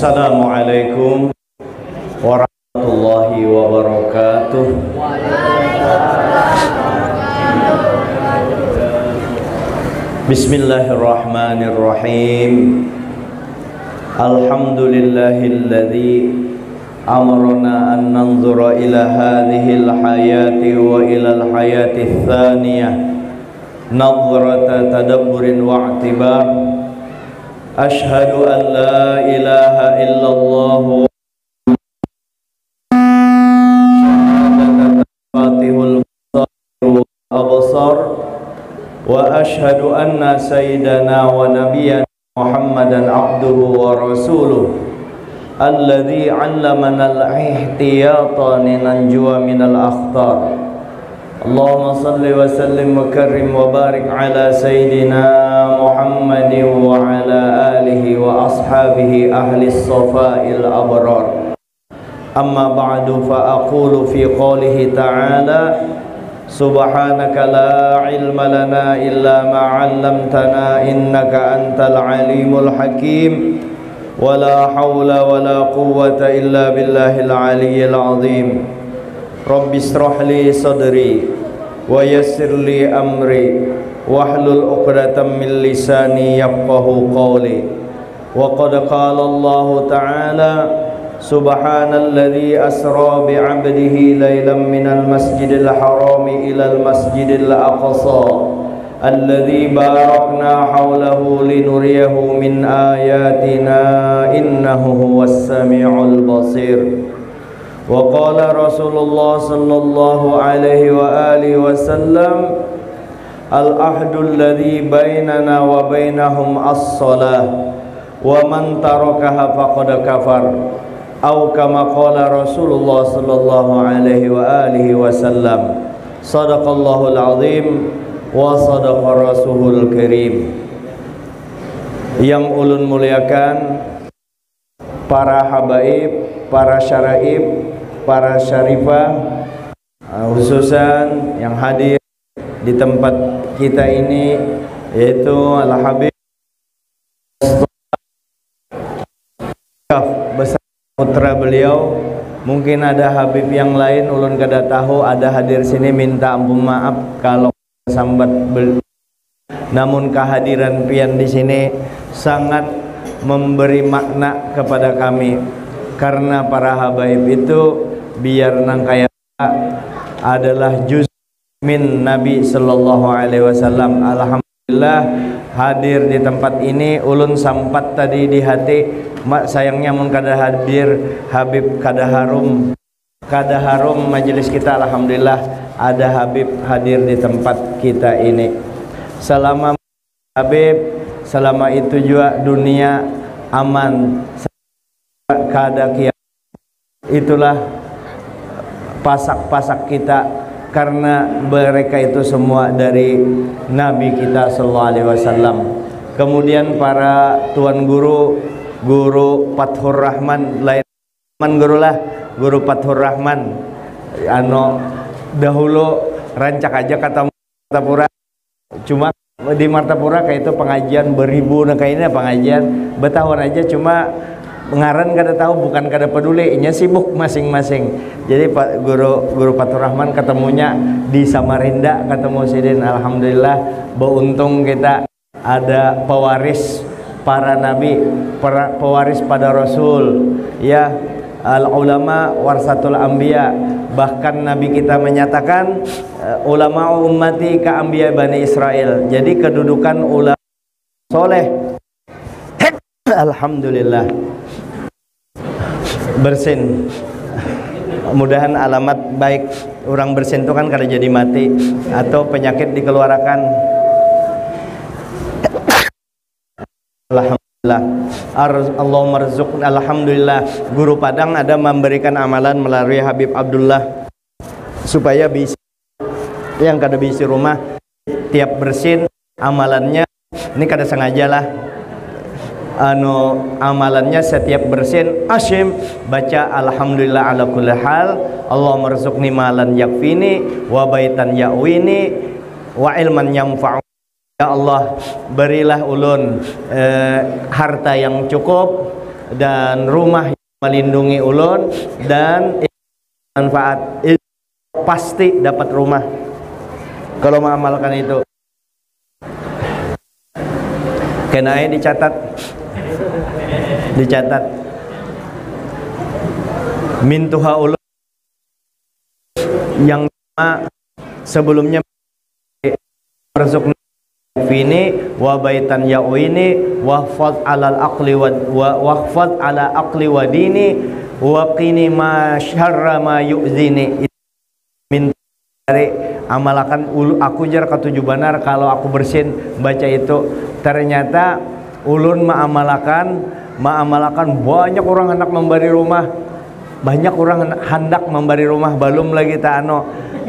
Assalamualaikum warahmatullahi wabarakatuh. Bismillahirrahmanirrahim. Alhamdulillahilladzi amarna an nanzura ila hadhil hayati wa ila al-hayati tsaniyah nadhrata tadabburin wa i'tibar. Ashhadu an la ilaha illallah fatihul absar wa ashhadu anna sayyidana wa nabiyyana Muhammadan abduhu wa rasuluh alladzi 'allamana al-ihtiyata linanjuwa minal akhtar. Allahumma salli wa sallim wa karrim wa barik ala sayyidina Muhammadin wa ala alihi wa ashabihi ahli as-safa'il abrar. Amma ba'du, fa aqulu fi qawlihi ta'ala subhanaka la ilma lana illa ma 'allamtana innaka antal alimul hakim wa la hawla wa la quwwata illa billahil aliyyil azim. Rabbi israh li sadri wa yassir li amri wahlul 'uqdatam min lisani yafqahu qawli. Wa qad qala Allah ta'ala subhanalladzi asra bi 'abdihi lailan minal masjidil harami ilal masjidil aqsa alladzi barakna hawlahu linuriyahu min ayatina innahu huwas sami'ul basir. Wa qala Rasulullah sallallahu alaihi wa alihi wasallam al-ahdu alladzi bainana wa bainahum as-salah wa man tarakaha faqad kafar atau kama qala Rasulullah sallallahu alaihi wa alihi wasallam. Shadaqallahul azim wa shadaqa rasulul karim. Yang ulun muliakan para habaib, para syaraib, para syarifah, khususan yang hadir di tempat kita ini, yaitu Al-Habib beserta putra beliau. Mungkin ada Habib yang lain ulun kada tahu ada hadir sini, minta ampun maaf kalau sambat namun kehadiran pian di sini sangat memberi makna kepada kami, karena para habaib itu biar nangkaya adalah juz min Nabi sallallahu alaihi wasallam. Alhamdulillah hadir di tempat ini, ulun sampat tadi di hati, sayangnya mun kada hadir Habib kada harum majelis kita. Alhamdulillah ada Habib hadir di tempat kita ini. Selama Habib, selama itu juga dunia aman, kada kiamat. Itulah pasak-pasak kita, karena mereka itu semua dari Nabi kita sallallahu alaihi wasallam. Kemudian para tuan guru, guru Fathur Rahman, lain guru lah, guru Fathur Rahman. Dahulu rancak aja kata Martapura, cuma di Martapura kayak itu pengajian beribu, nah kayaknya pengajian bertahun aja, cuma ngaran kada tahu, bukan kada peduli, nya sibuk masing-masing. Jadi Pak guru Fathur Rahman ketemunya di Samarinda, ketemu sidin. Alhamdulillah beruntung kita ada pewaris para nabi, pewaris pada rasul, ya, al ulama warasatul anbiya. Bahkan Nabi kita menyatakan ulama ummati ka anbiya Bani Israel. Jadi kedudukan ulama soleh. Alhamdulillah bersin. Mudahan alamat baik orang bersin itu kan kada jadi mati atau penyakit dikeluarkan. Alhamdulillah. Allahumma rzuqna. Alhamdulillah Guru Padang ada memberikan amalan melalui Habib Abdullah supaya bisa yang kada bisa rumah tiap bersin amalannya ini kada sengaja lah, amalannya setiap bersin asyim baca alhamdulillah ala kulli hal, Allahumma rzuqni malan yakfini wa baitan ya'wini wa ilman yanfa'u. Ya Allah, berilah ulun harta yang cukup, dan rumah yang melindungi ulun dan manfaat, pasti dapat rumah kalau mengamalkan itu. Kenai dicatat mintuha ulun yang sebelumnya masuk ini wa baitan ya'wini wahfaz alal aqli wa wahfaz ala aqli wa dini wa qini ma syarra ma yu'zini. Min dari amalakan aku jar ketujuh benar kalau aku bersin baca itu. Ternyata ulun mengamalkan banyak orang hendak memberi rumah, banyak orang hendak memberi rumah, belum lagi tak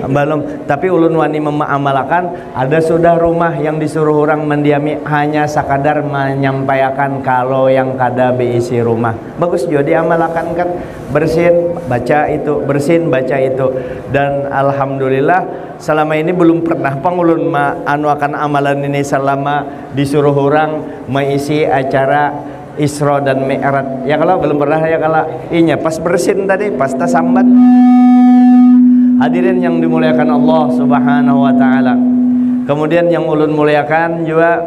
belum, tapi ulun wani mengamalkan ada sudah rumah yang disuruh orang mendiami, hanya sekadar menyampaikan kalau yang kada beisi rumah. Bagus juga diamalkan kan, bersin baca itu, bersin baca itu. Dan alhamdulillah selama ini belum pernah pangulun akan amalan ini selama disuruh orang mengisi acara Isra dan Mi'raj. Ya kalau belum pernah ya kalau inya pas bersin tadi pas tasambat. Hadirin yang dimuliakan Allah Subhanahu wa taala. Kemudian yang ulun muliakan juga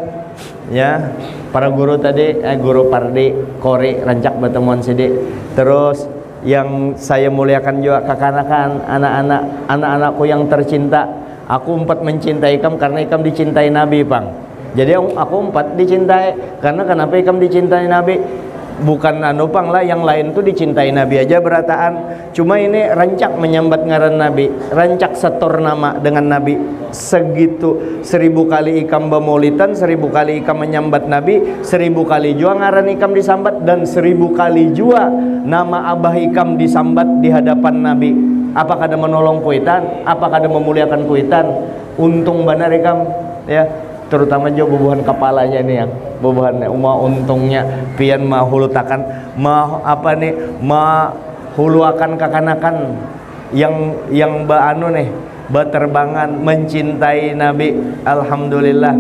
ya para guru tadi, guru Pardi, Kori, rancak bertemuan sidik. Terus yang saya muliakan juga kekanakan anak-anakku yang tercinta. Aku empat mencintai ikam karena ikam dicintai Nabi, Pang. Jadi aku empat dicintai karena kenapa ikam dicintai Nabi? Bukan pang lah, yang lain tuh dicintai Nabi aja berataan. Cuma ini rancak menyambat ngaran Nabi, rancak setor nama dengan Nabi. Segitu 1000 kali ikam bemaulidan, 1000 kali ikam menyambat Nabi, 1000 kali jua ngaran ikam disambat, dan 1000 kali jua nama abah ikam disambat di hadapan Nabi. Apakah ada menolong kuitan? Apakah ada memuliakan kuitan? Untung benar ikam ya, terutama juga bubuhan kepalanya nih yang bubuhan untungnya pian mahulutakan mahuluakan kekanakan yang baanu nih berterbangan mencintai Nabi. Alhamdulillah.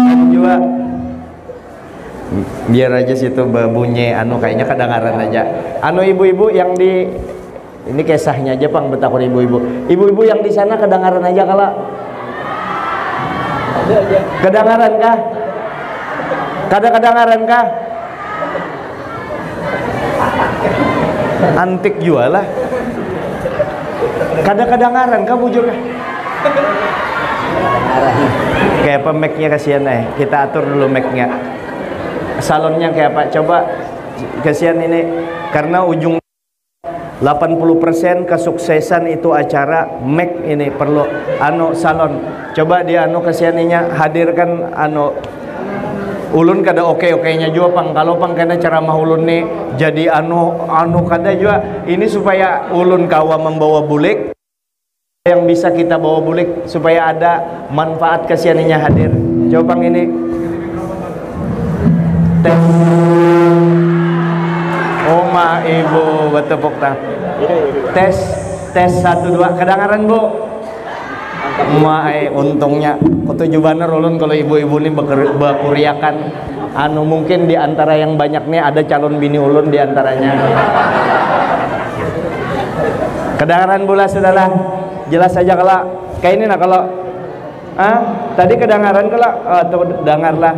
Dan juga biar aja situ babunyi kayaknya kedengaran aja ibu-ibu yang di ini kisahnya aja Pang, betakun ibu-ibu yang di sana kedengaran aja kalau kedengaran kah? Kedengaran kah? Antik juga lah. Kedengaran kah bujur kah? Kayak apa mic-nya kasihan kita atur dulu mic-nya. Salonnya kayak apa? Coba kasihan ini karena ujung 80% kesuksesan itu acara mic ini perlu salon. Coba dia kasianinya hadirkan ulun kada oke-okenya juga Pang. Kalau Pang kena ceramah ulun nih jadi kada juga ini supaya ulun kawa membawa bulik yang bisa kita bawa bulik supaya ada manfaat kasianinya hadir. Coba Pang ini tes. Oma ibu bertepuk tangan. Tes 1 2 kedengaran Bu? Untungnya ketujuh bener ulun kalau ibu-ibu ini berkuriakan mungkin di antara yang banyak nih ada calon bini ulun di antaranya. Kedengaran bola sudahlah. Jelas saja kalau kayak ini kalau tadi kedengaran kalau dengarlah.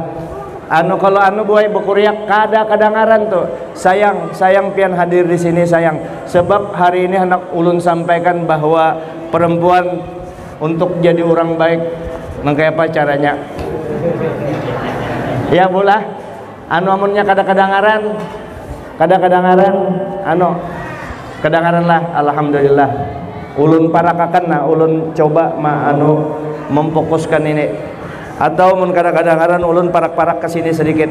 Kalau buai berkuriak kada kedengaran tuh. Sayang pian hadir di sini sayang. Sebab hari ini hendak ulun sampaikan bahwa perempuan untuk jadi orang baik kayak apa caranya? Ya bola. Amunnya kada kedengaran. Kedengaran lah alhamdulillah. Ulun parakakan ulun coba memfokuskan ini. Atau mun kadang-kadang ulun parak-parak ke sini sedikit.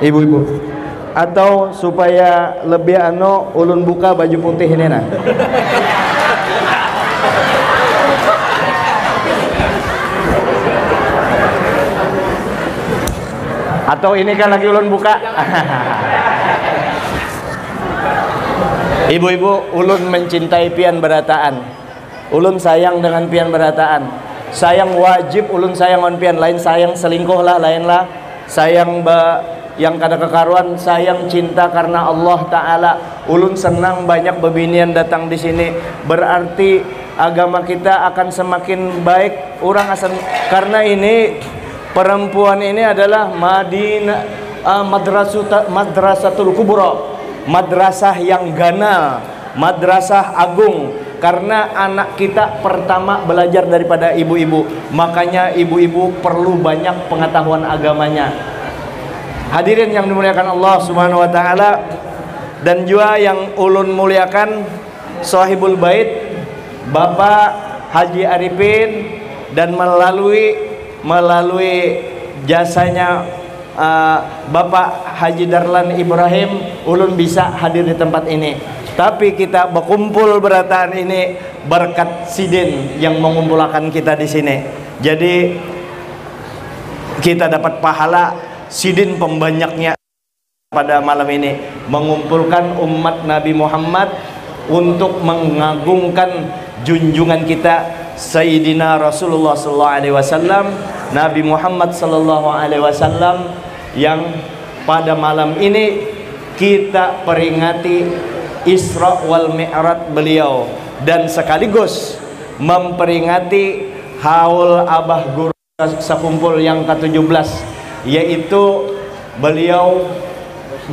Ibu-ibu. Atau supaya lebih ulun buka baju putih ini nah. Atau ini kan lagi ulun buka. Ibu-ibu, ulun mencintai pian berataan. Ulun sayang dengan pian berataan. sayang wajib ulun sayang on pian, lain sayang selingkuh lah, lain lah sayang yang kada kekaruan, sayang cinta karena Allah Ta'ala. Ulun senang banyak bebinian datang di sini, berarti agama kita akan semakin baik. Orang asan karena ini perempuan ini adalah madrasatul kubra, madrasah yang ganal, madrasah agung. Karena anak kita pertama belajar daripada ibu-ibu, makanya ibu-ibu perlu banyak pengetahuan agamanya. Hadirin yang dimuliakan Allah Subhanahu wa taala, dan juga yang ulun muliakan sahibul bait Bapak Haji Arifin, dan melalui jasanya Bapak Haji Darlan Ibrahim ulun bisa hadir di tempat ini. Tapi kita berkumpul berataan ini berkat Sidin yang mengumpulkan kita di sini. Jadi kita dapat pahala Sidin pembanyaknya pada malam ini, mengumpulkan umat Nabi Muhammad untuk mengagungkan junjungan kita Sayyidina Rasulullah SAW, Nabi Muhammad SAW, yang pada malam ini kita peringati Isra wal Mi'raj beliau, dan sekaligus memperingati haul Abah Guru Sekumpul yang ke-17, yaitu beliau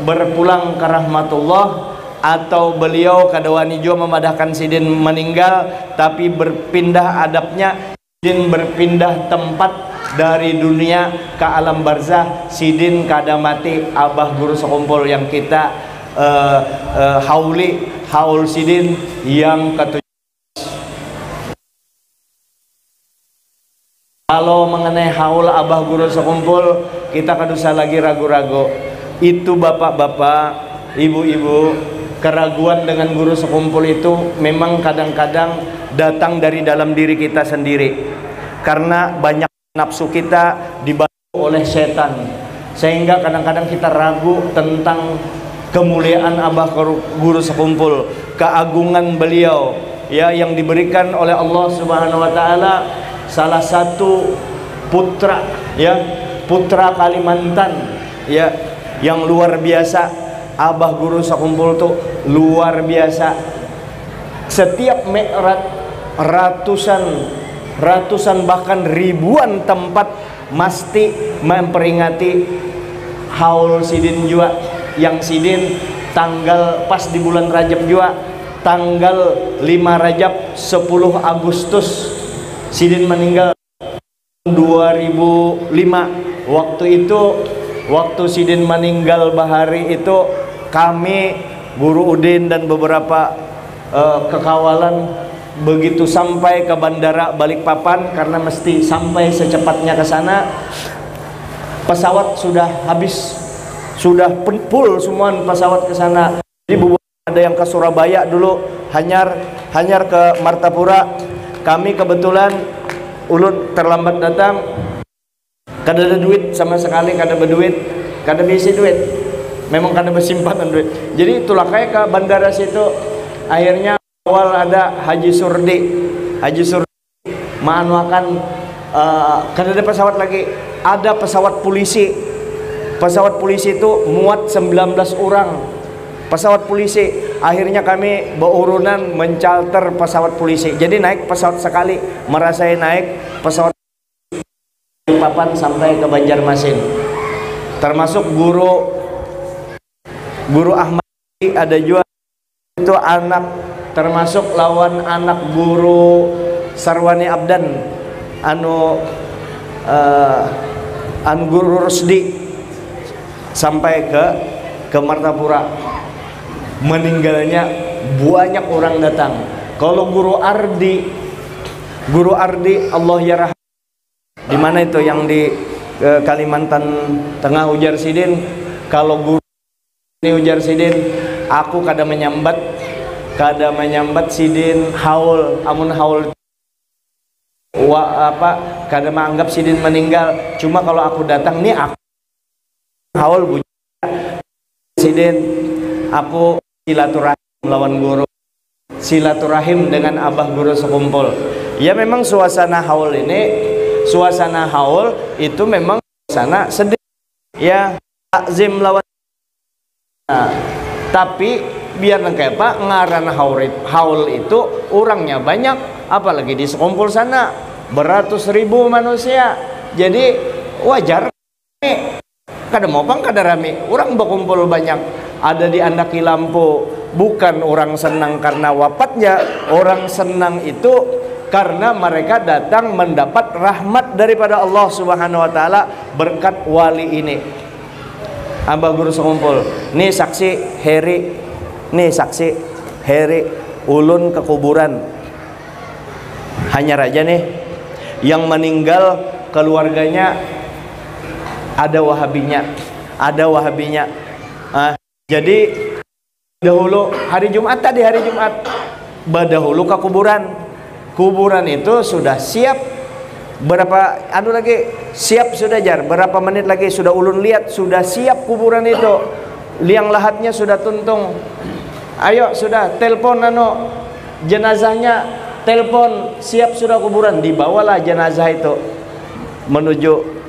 berpulang ke rahmatullah, atau beliau kadawani juga memadahkan Sidin meninggal, tapi berpindah adabnya, Sidin berpindah tempat dari dunia ke alam barzah. Sidin kada mati Abah Guru Sekumpul yang kita haul Sidin yang ke-7. Kalau mengenai haul Abah Guru Sekumpul, kita kada usah lagi ragu-ragu. Itu bapak-bapak, ibu-ibu, keraguan dengan Guru Sekumpul itu memang kadang-kadang datang dari dalam diri kita sendiri, karena banyak nafsu kita dibantu oleh setan, sehingga kadang-kadang kita ragu tentang kemuliaan Abah Guru Sekumpul, keagungan beliau ya, yang diberikan oleh Allah Subhanahu wa taala. Salah satu putra ya, putra Kalimantan ya, yang luar biasa. Abah Guru Sekumpul tuh luar biasa. Setiap Mi'raj ratusan bahkan ribuan tempat mesti memperingati haul Sidin juga, yang Sidin tanggal pas di bulan Rajab juga, tanggal 5 Rajab 10 Agustus Sidin meninggal 2005. Waktu Sidin meninggal bahari itu, kami Guru Udin dan beberapa kekawalan begitu sampai ke bandara Balikpapan, karena mesti sampai secepatnya ke sana. Pesawat sudah habis, sudah full semua pesawat ke sana. Jadi ada yang ke Surabaya dulu, hanyar ke Martapura. Kami kebetulan ulun terlambat datang, kada ada duit sama sekali, kada berduit, kada bisi duit, memang kada bersimpanan duit. Jadi itulah kayak ke bandara situ. Akhirnya awal ada Haji Surdi makan kada ada pesawat lagi, ada pesawat polisi. Pesawat polisi itu muat 19 orang pesawat polisi. Akhirnya kami berurunan mencalter pesawat polisi. Jadi naik pesawat sekali, merasai naik pesawat Papan sampai ke Banjarmasin. Termasuk Guru Ahmad ada juga, itu anak, termasuk lawan anak Guru Sarwani Abdan, anu Guru Rusdi, sampai ke Martapura. Meninggalnya banyak orang datang. Kalau Guru Ardi Allah ya rahmat, di mana itu yang di Kalimantan Tengah, ujar Sidin, kalau Guru ini ujar Sidin, aku kada menyambat Sidin haul, amun haul kada menganggap Sidin meninggal. Cuma kalau aku datang nih, aku haul bujuk Sidin, aku silaturahim lawan guru, silaturahim dengan Abah Guru Sekumpul. Ya memang suasana haul itu memang suasana sedih. Ya, takzim lawan. Nah, tapi biar kayak apa ngaran haul itu orangnya banyak, apalagi di sekumpul sana beratus ribu manusia. Jadi wajar kada mopang kada rame orang berkumpul banyak. Ada di Andaki Lampu, bukan orang senang karena wafatnya, orang senang itu karena mereka datang mendapat rahmat daripada Allah Subhanahu wa taala berkat wali ini. Abah Guru sekumpul nih saksi Heri ulun ke kuburan. Hanya raja nih yang meninggal keluarganya ada wahabinya. Jadi dahulu hari Jumat badahulu ke kuburan itu sudah siap. Berapa siap sudah jar, berapa menit lagi sudah ulun lihat sudah siap kuburan itu, liang lahatnya sudah tuntung. Ayo sudah telepon jenazahnya, telepon siap sudah kuburan, dibawalah jenazah itu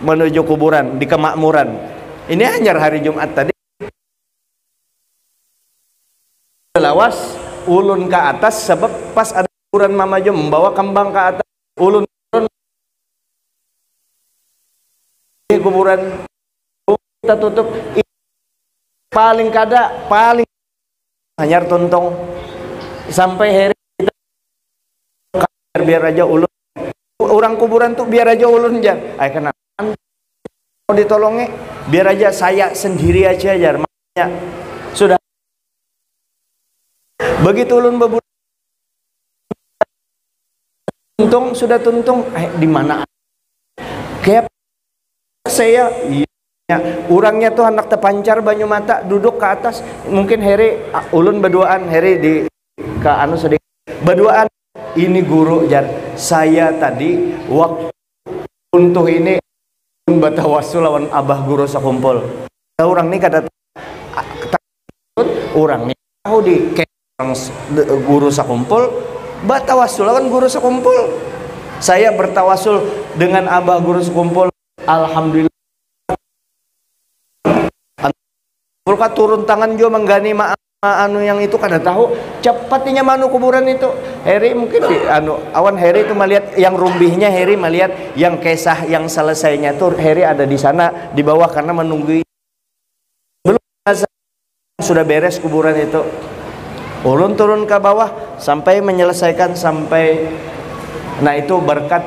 menuju kuburan di kemakmuran. Ini hanya hari Jumat tadi. Lawas ulun ke atas sebab pas ada kuburan Mama Jo membawa kembang ke atas, ulun kuburan kita tutup paling hanyar tuntung sampai hari kita biar aja ulun orang kuburan tuh biar aja ulun jar kenapa mau ditolongi biar aja saya sendiri aja jar makanya sudah begitu ulun tuntung sudah tuntung di mana kayak saya orangnya tuh anak terpancar banyu mata duduk ke atas mungkin Heri ulun berduaan Heri di ke sedikit berduaan ini guru jar saya tadi waktu untuk ini batawasul lawan Abah Guru sekumpul orang ini kata orang ini tahu di guru sekumpul batawasul lawan guru sekumpul saya bertawasul dengan Abah Guru sekumpul. Alhamdulillah Pulka turun tangan jo menggani anu yang itu kada tahu cepatnya manu kuburan itu Heri mungkin awan Heri itu melihat yang rumbihnya Heri melihat yang kisah yang selesainya tuh Heri ada di sana di bawah karena menunggu belum sudah beres kuburan itu ulun turun ke bawah sampai menyelesaikan sampai nah itu berkat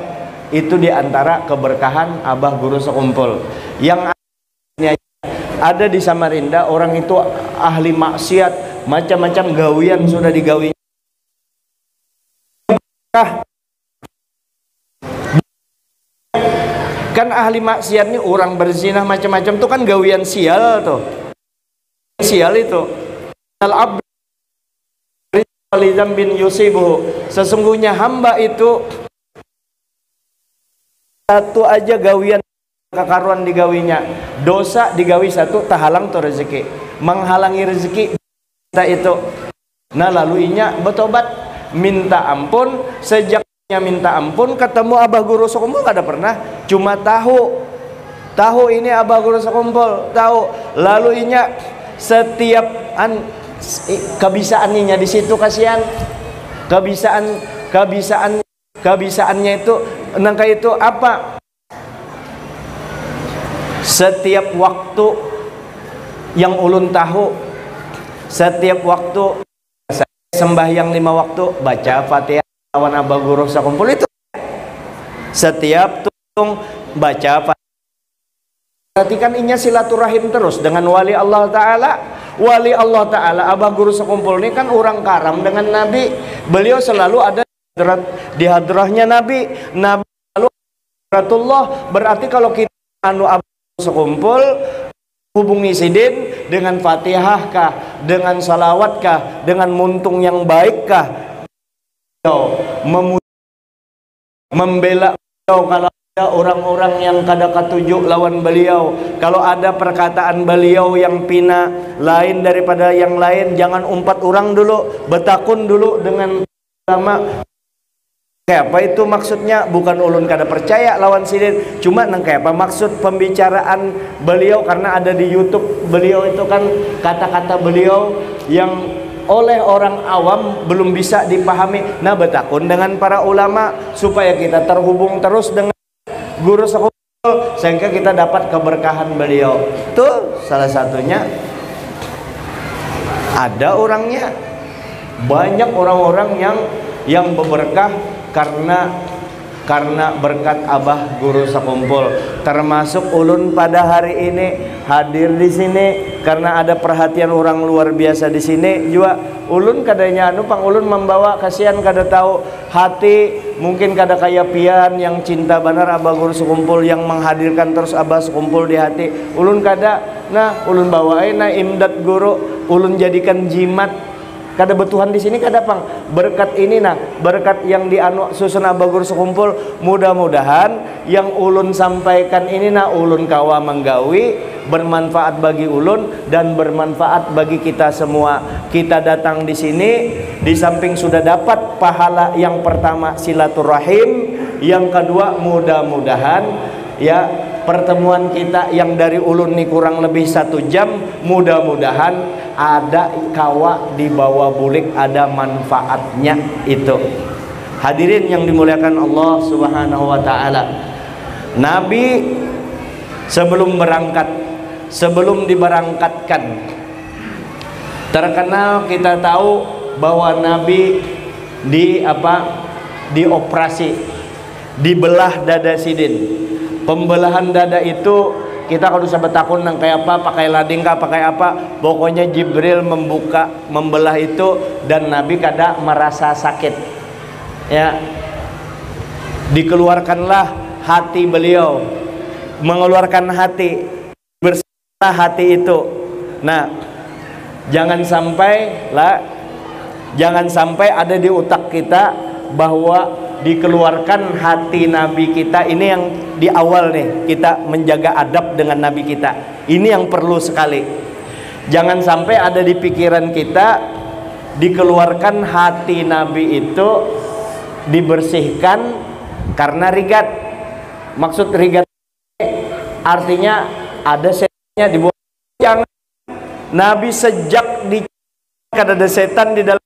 itu diantara keberkahan Abah Guru sekumpul yang ada di Samarinda. Orang itu ahli maksiat macam-macam gawian sudah digawi kan ahli maksiat nih orang berzinah macam-macam tuh kan gawian sial tuh sial itu al-abd bin yusibuhu sesungguhnya hamba itu satu aja gawian kekaruan digawinya dosa digawi satu tahalang tuh rezeki menghalangi rezeki kita itu nah lalu inya bertobat minta ampun sejaknya minta ampun ketemu Abah Guru sekumpul ada pernah cuma tahu ini Abah Guru sekumpul tahu lalu inya setiap kebisaannya di situ kasihan kebisaannya itu nangka itu apa setiap waktu yang ulun tahu setiap waktu sembahyang 5 waktu baca Fatihah lawan Abah Guru sekumpul itu setiap tuntung baca Fatihah perhatikan inya silaturahim terus dengan wali Allah Ta'ala Abah Guru sekumpul ini kan orang karam dengan Nabi beliau selalu ada di hadrahnya Nabi lalu hadratullah berarti kalau kita Abah sekumpul hubungi sidin dengan Fatihah kah dengan salawat kah dengan muntung yang baik kah membela beliau kalau ada orang-orang yang kada katuju lawan beliau kalau ada perkataan beliau yang pina lain daripada yang lain jangan umpat orang dulu betakun dulu dengan ulama Kayak apa itu maksudnya? Bukan ulun kada percaya lawan sidin, cuma nang kayak apa maksud pembicaraan beliau, karena ada di YouTube beliau itu kan kata-kata beliau yang oleh orang awam belum bisa dipahami. Nah, betakun dengan para ulama supaya kita terhubung terus dengan guru sekolah sehingga kita dapat keberkahan beliau. Tuh salah satunya ada orangnya. Banyak orang-orang yang berberkah karena berkat Abah Guru Sekumpul, termasuk ulun pada hari ini hadir di sini karena ada perhatian orang luar biasa di sini juga. Ulun kadanya pang ulun membawa kasihan kada tahu hati, mungkin kada kaya pian yang cinta benar Abah Guru Sekumpul yang menghadirkan terus Abah Sekumpul di hati. Ulun kada, nah ulun bawain na imdad guru, ulun jadikan jimat. Kada betuhan di sini kada pang berkat ini, nah berkat yang dianu susun Abah Guru Sekumpul, mudah-mudahan yang ulun sampaikan ini nah ulun kawa menggawi, bermanfaat bagi ulun dan bermanfaat bagi kita semua. Kita datang di sini di samping sudah dapat pahala yang pertama silaturahim, yang kedua mudah-mudahan ya pertemuan kita yang dari ulun nih kurang lebih 1 jam, mudah-mudahan ada kawa di bawah bulik, ada manfaatnya itu. Hadirin yang dimuliakan Allah Subhanahu wa taala. Nabi sebelum berangkat, sebelum diberangkatkan, terkenal kita tahu bahwa Nabi dioperasi, dibelah dada sidin. Pembelahan dada itu kita kalau bisa betakun nang kayak apa, pakai lading kah, pakai apa, pokoknya Jibril membelah itu dan Nabi kada merasa sakit ya. Dikeluarkanlah hati beliau, mengeluarkan hati, bersihlah hati itu. Nah, jangan sampai ada di otak kita bahwa dikeluarkan hati Nabi kita. Ini yang di awal nih, kita menjaga adab dengan Nabi kita. Ini yang perlu sekali. Jangan sampai ada di pikiran kita dikeluarkan hati Nabi itu, dibersihkan karena rigat. Maksud rigat artinya ada setannya di bawah. Jangan. Nabi sejak ada setan di dalam.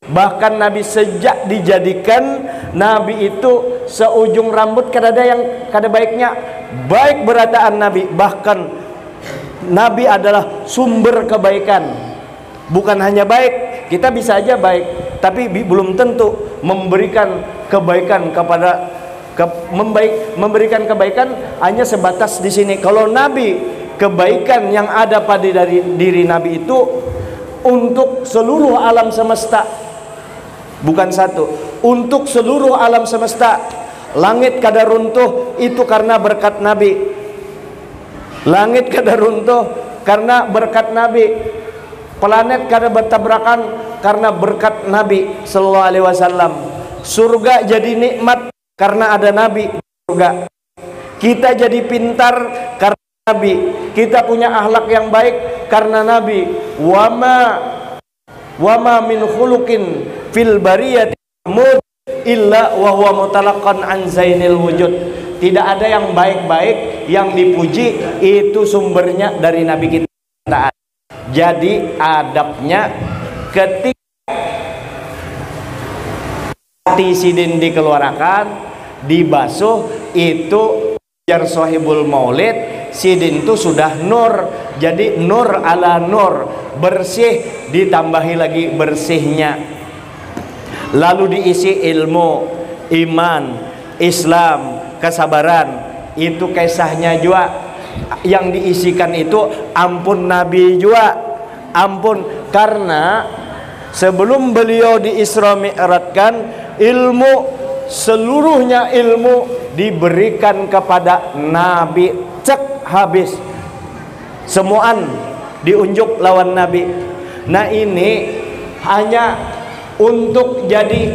Bahkan Nabi sejak dijadikan Nabi itu seujung rambut kada ada yang kada baiknya. Baik berataan Nabi, bahkan Nabi adalah sumber kebaikan. Bukan hanya baik, kita bisa aja baik, tapi belum tentu memberikan kebaikan kepada memberikan kebaikan hanya sebatas di sini. Kalau Nabi, kebaikan yang ada pada dari diri Nabi itu untuk seluruh alam semesta. Bukan satu, untuk seluruh alam semesta. Langit kada runtuh itu karena berkat Nabi. Langit kada runtuh karena berkat Nabi. Planet kada bertabrakan karena berkat Nabi sallallahu alaihi wasallam. Surga jadi nikmat karena ada Nabi di surga. Kita jadi pintar karena Nabi. Kita punya akhlak yang baik karena Nabi. Wama min khuluqin fil bariyati mud illa wa huwa mutalaqqan an zainil wujud. Tidak ada yang baik-baik yang dipuji itu sumbernya dari Nabi kita. Jadi adabnya ketika hati sidin dikeluarkan, dibasuh, itu jar sohibul maulid, sidin itu sudah nur. Jadi nur ala nur, bersih ditambahi lagi bersihnya, lalu diisi ilmu, iman, Islam, kesabaran. Itu kisahnya juga yang diisikan itu ampun Nabi juga, ampun. Karena sebelum beliau di Isra Mi'rajkan, ilmu seluruhnya ilmu diberikan kepada Nabi, cek habis semuaan diunjuk lawan Nabi. Nah ini hanya untuk jadi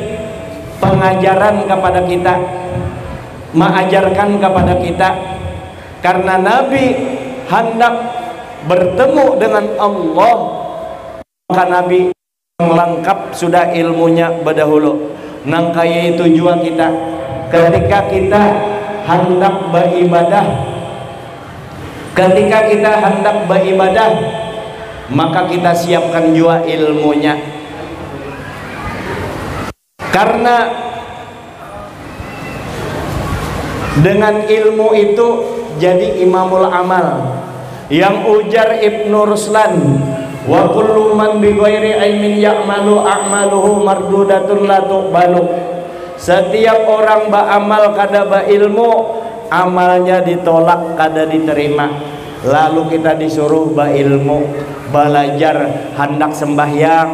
pengajaran kepada kita, mengajarkan kepada kita. Karena Nabi hendak bertemu dengan Allah, maka Nabi lengkap sudah ilmunya berdahulu. nangkaya itu jua kita ketika kita hendak beribadah. Ketika kita hendak beribadah, maka kita siapkan jua ilmunya. Karena dengan ilmu itu jadi imamul amal. Yang ujar Ibnu Ruslan, wa kullu man bi ghairi ilmin ya'malu a'maluhu mardudatun la tuqbalu. Setiap orang beramal kada berilmu, amalnya ditolak kada diterima. Lalu kita disuruh berilmu, belajar hendak sembahyang,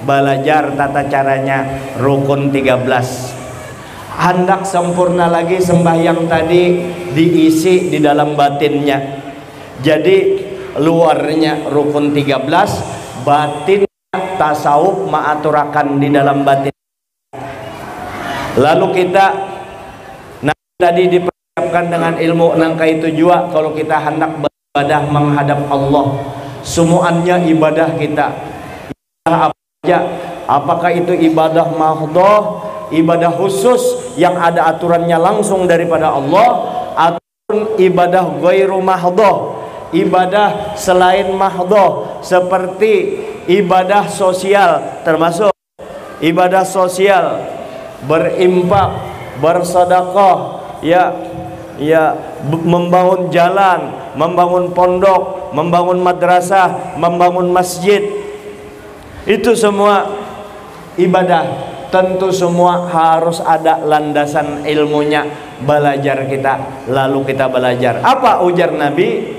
belajar tata caranya rukun 13. Hendak sempurna lagi sembahyang tadi diisi di dalam batinnya. Jadi luarnya rukun 13, batin tasawuf ma'aturakan di dalam batin. Lalu kita tadi dipersiapkan dengan ilmu nangka itu jua. Kalau kita hendak beribadah menghadap Allah, semuanya ibadah kita, ibadah apa saja, apakah itu ibadah mahdhah, ibadah khusus yang ada aturannya langsung daripada Allah, atau ibadah ghairu mahdhah, ibadah selain mahdhah, seperti ibadah sosial, termasuk ibadah sosial, berimpak, bersedekah, membangun jalan, membangun pondok, membangun madrasah, membangun masjid. Itu semua ibadah. Tentu semua harus ada landasan ilmunya. Belajar kita, lalu kita belajar. Apa ujar Nabi?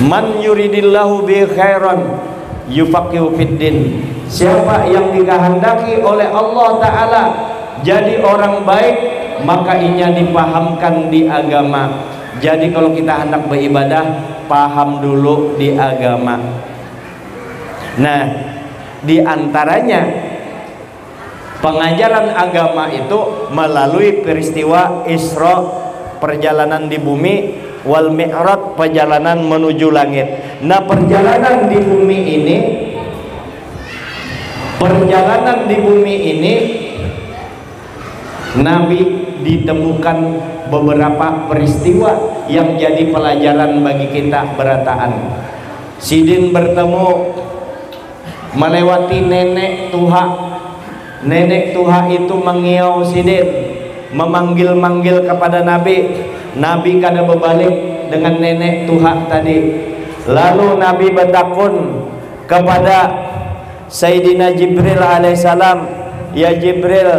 Man yuridillahu bi khairan yufaqihu fiddin. Siapa yang dikehendaki oleh Allah Ta'ala jadi orang baik, maka inya dipahamkan di agama. Jadi kalau kita hendak beribadah, paham dulu di agama. Nah, di antaranya pengajaran agama itu melalui peristiwa Isra, perjalanan di bumi, wal Mi'raj, perjalanan menuju langit. Nah, perjalanan di bumi ini Nabi ditemukan beberapa peristiwa yang jadi pelajaran bagi kita berataan. Sidin bertemu melewati nenek tuha. Nenek tuha itu mengiau Sidin, memanggil-manggil kepada Nabi. Nabi kada berbalik dengan nenek tuha tadi. Lalu Nabi bertakun kepada Sayyidina Jibril alaihissalam, ya Jibril,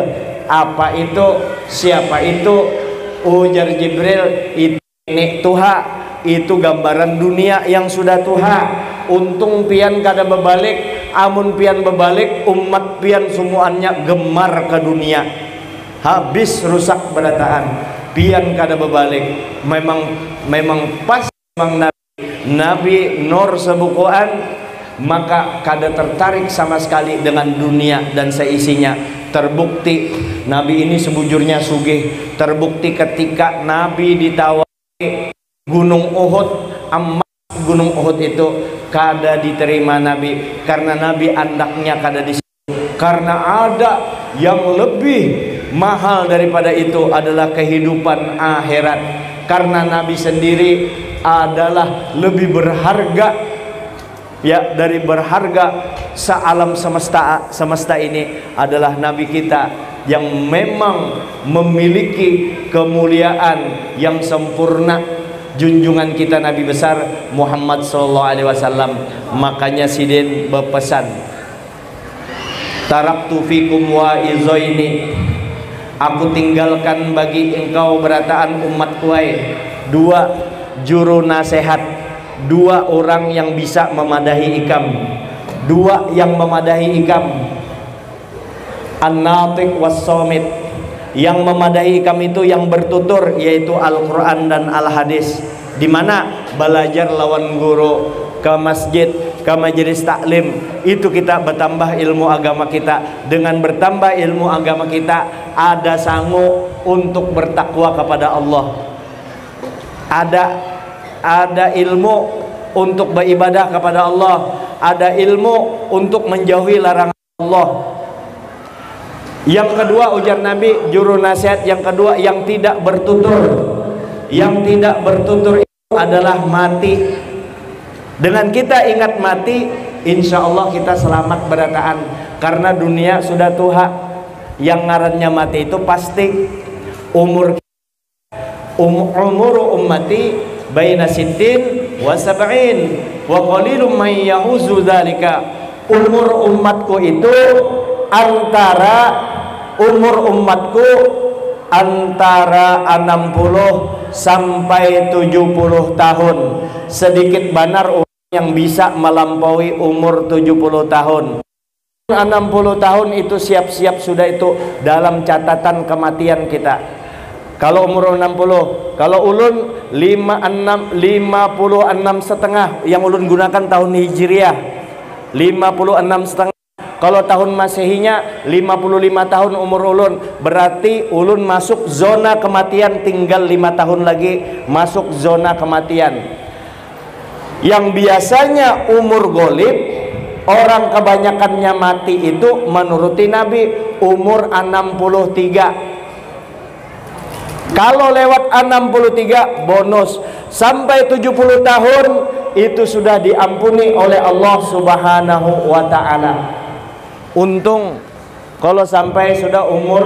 apa itu, siapa itu? Ujar Jibril, itu nenek tuha, itu gambaran dunia yang sudah tuha. Untung pian kada berbalik, amun pian berbalik umat pian semuanya gemar ke dunia, habis rusak berataan. Pian kada berbalik, memang pas memang Nabi Nur sebukuan, maka kada tertarik sama sekali dengan dunia dan seisinya. Terbukti Nabi ini sebujurnya sugih. Terbukti ketika Nabi ditawari Gunung Uhud, emas Gunung Uhud itu kada diterima Nabi, karena Nabi andaknya kada disitu. Karena ada yang lebih mahal daripada itu adalah kehidupan akhirat. Karena Nabi sendiri adalah lebih berharga, ya, dari berharga sealam semesta ini adalah Nabi kita yang memang memiliki kemuliaan yang sempurna. Junjungan kita Nabi besar Muhammad SAW. Makanya Sidin berpesan, taraktu fikum wa izoini, aku tinggalkan bagi engkau berataan umat kuai dua juru nasihat, dua orang yang bisa memadahi ikam, dua yang memadahi ikam, an-natiq was-somit. Yang memadahi ikam itu yang bertutur, yaitu Al-Quran dan Al-Hadis. Di mana belajar lawan guru, ke masjid, ke majelis taklim, itu kita bertambah ilmu agama kita. Dengan bertambah ilmu agama kita, ada sanggup untuk bertakwa kepada Allah. Ada ilmu untuk beribadah kepada Allah. Ada ilmu untuk menjauhi larangan Allah. Yang kedua, ujar Nabi, juru nasihat yang kedua yang tidak bertutur. Yang tidak bertutur itu adalah mati. Dengan kita ingat mati, insya Allah kita selamat berataan. Karena dunia sudah tuha. Yang ngarannya mati itu pasti. Umur ummati baina sittin wa sab'in wa qalilum man yahuzu dzalika. Umur umatku itu antara 60 sampai 70 tahun. Sedikit benar orang yang bisa melampaui umur 70 tahun. 60 tahun itu siap-siap sudah itu dalam catatan kematian kita. Kalau umur 60, kalau ulun 56 setengah, yang ulun gunakan tahun Hijriah 56 setengah. Kalau tahun Masehinya 55 tahun umur ulun, berarti ulun masuk zona kematian, tinggal 5 tahun lagi masuk zona kematian. Yang biasanya umur golib, orang kebanyakannya mati itu menuruti Nabi umur 63. Kalau lewat 63 bonus sampai 70 tahun itu sudah diampuni oleh Allah Subhanahu wa taala. Untung kalau sampai sudah umur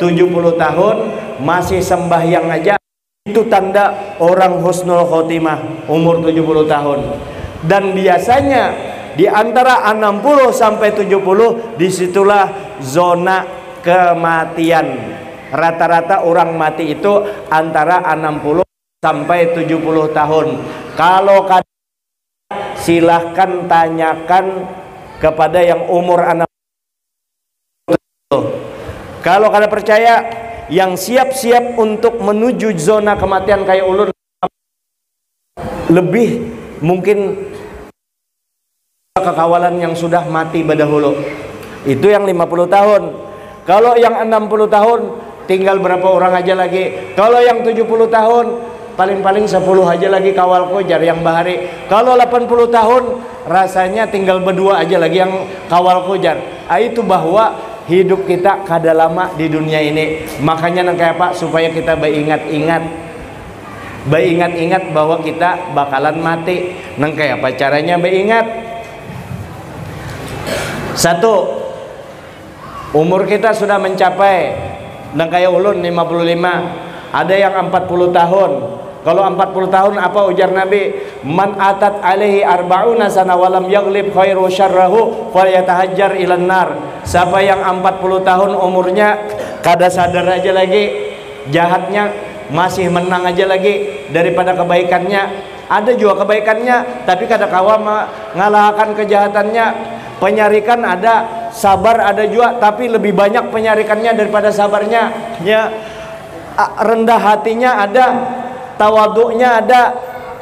70 tahun masih sembahyang aja, itu tanda orang husnul khotimah umur 70 tahun. Dan biasanya di antara 60 sampai 70 disitulah zona kematian. Rata-rata orang mati itu antara 60 sampai 70 tahun. Kalau silahkan tanyakan kepada yang umur 60. Kalau kalian percaya, yang siap-siap untuk menuju zona kematian kayak ulun, lebih mungkin kekawalan yang sudah mati berdahulu, itu yang 50 tahun. Kalau yang 60 tahun tinggal berapa orang aja lagi. Kalau yang 70 tahun paling-paling 10 aja lagi kawal kojar yang bahari. Kalau 80 tahun rasanya tinggal berdua aja lagi yang kawal kojar. Itu bahwa hidup kita kada lama di dunia ini. Makanya nang kayak Pak, supaya kita beringat bahwa kita bakalan mati. Nang kayak apa caranya beringat? Satu, umur kita sudah mencapai, nang kayak ulun 55, ada yang 40 tahun. Kalau 40 tahun apa ujar Nabi? Man atat alaihi arba'una sana walam yaglib khairu syarrahu falyatahajjar ilan nar. Siapa yang 40 tahun umurnya kada sadar aja lagi, jahatnya masih menang aja lagi daripada kebaikannya. Ada juga kebaikannya tapi kada kawa mengalahkan kejahatannya. Penyarikan ada, sabar ada juga, tapi lebih banyak penyarikannya daripada sabarnya. Ya, rendah hatinya ada, tawaduknya ada,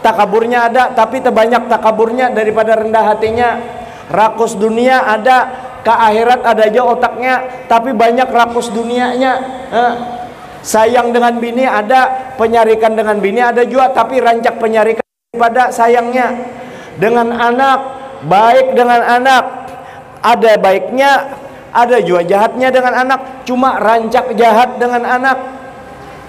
takaburnya ada, tapi terbanyak takaburnya daripada rendah hatinya. Rakus dunia ada, ke akhirat ada aja otaknya, tapi banyak rakus dunianya. Sayang dengan bini ada, penyarikan dengan bini ada juga, tapi rancak penyarikan daripada sayangnya. Dengan anak, baik dengan anak, ada baiknya, ada juga jahatnya dengan anak, cuma rancak jahat dengan anak.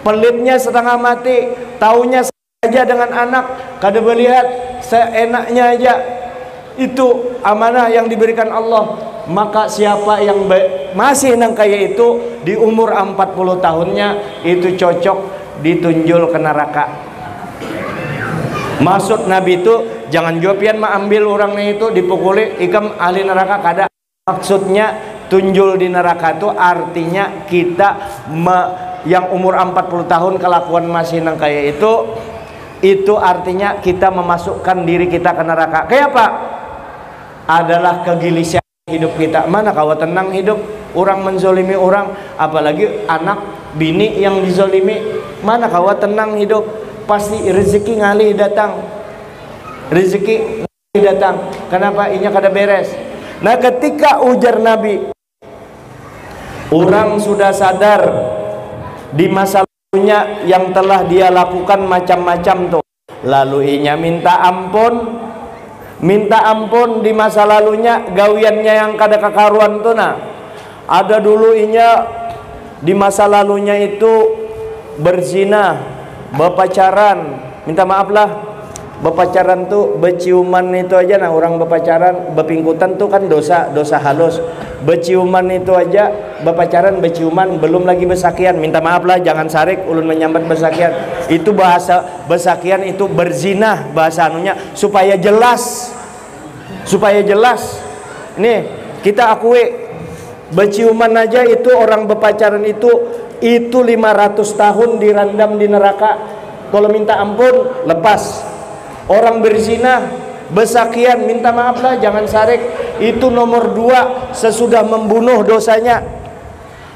Pelitnya setengah mati, taunya saja dengan anak, kada melihat seenaknya aja. Itu amanah yang diberikan Allah. Maka siapa yang masih nang kaya itu di umur 40 tahunnya itu cocok ditunjul ke neraka. Maksud Nabi itu jangan jopian ambil orangnya itu dipukuli ikam ahli neraka, kada. Maksudnya tunjul di neraka itu artinya kita yang umur 40 tahun kelakuan masih nang kaya itu artinya kita memasukkan diri kita ke neraka. Kayak apa? Adalah kegelisahan hidup kita. Mana kawa tenang hidup, orang menzolimi orang, apalagi anak bini yang dizolimi. Mana kawa tenang hidup, pasti rezeki ngalih datang. Rezeki ngalih datang. Kenapa? Inya kada beres. Nah, ketika ujar Nabi, orang sudah sadar di masa lalunya yang telah dia lakukan macam-macam tuh, lalu inya minta ampun di masa lalunya, gawiannya yang kada kekaruan tuh nah. Ada dulu inya di masa lalunya itu berzina, berpacaran, minta maaf lah, berpacaran tuh berciuman itu aja. Nah, orang berpacaran berpingkutan tuh kan dosa halus. Berciuman itu aja, berpacaran berciuman, belum lagi bersakian, minta maaf lah, jangan sarik ulun menyambat bersakian. Itu bahasa bersakian itu berzina bahasa anunya, supaya jelas nih kita akui berciuman aja itu orang berpacaran itu 500 tahun direndam di neraka. Kalau minta ampun lepas. Orang berzina bersakian, minta maaf lah, jangan sarik, itu nomor 2 sesudah membunuh dosanya.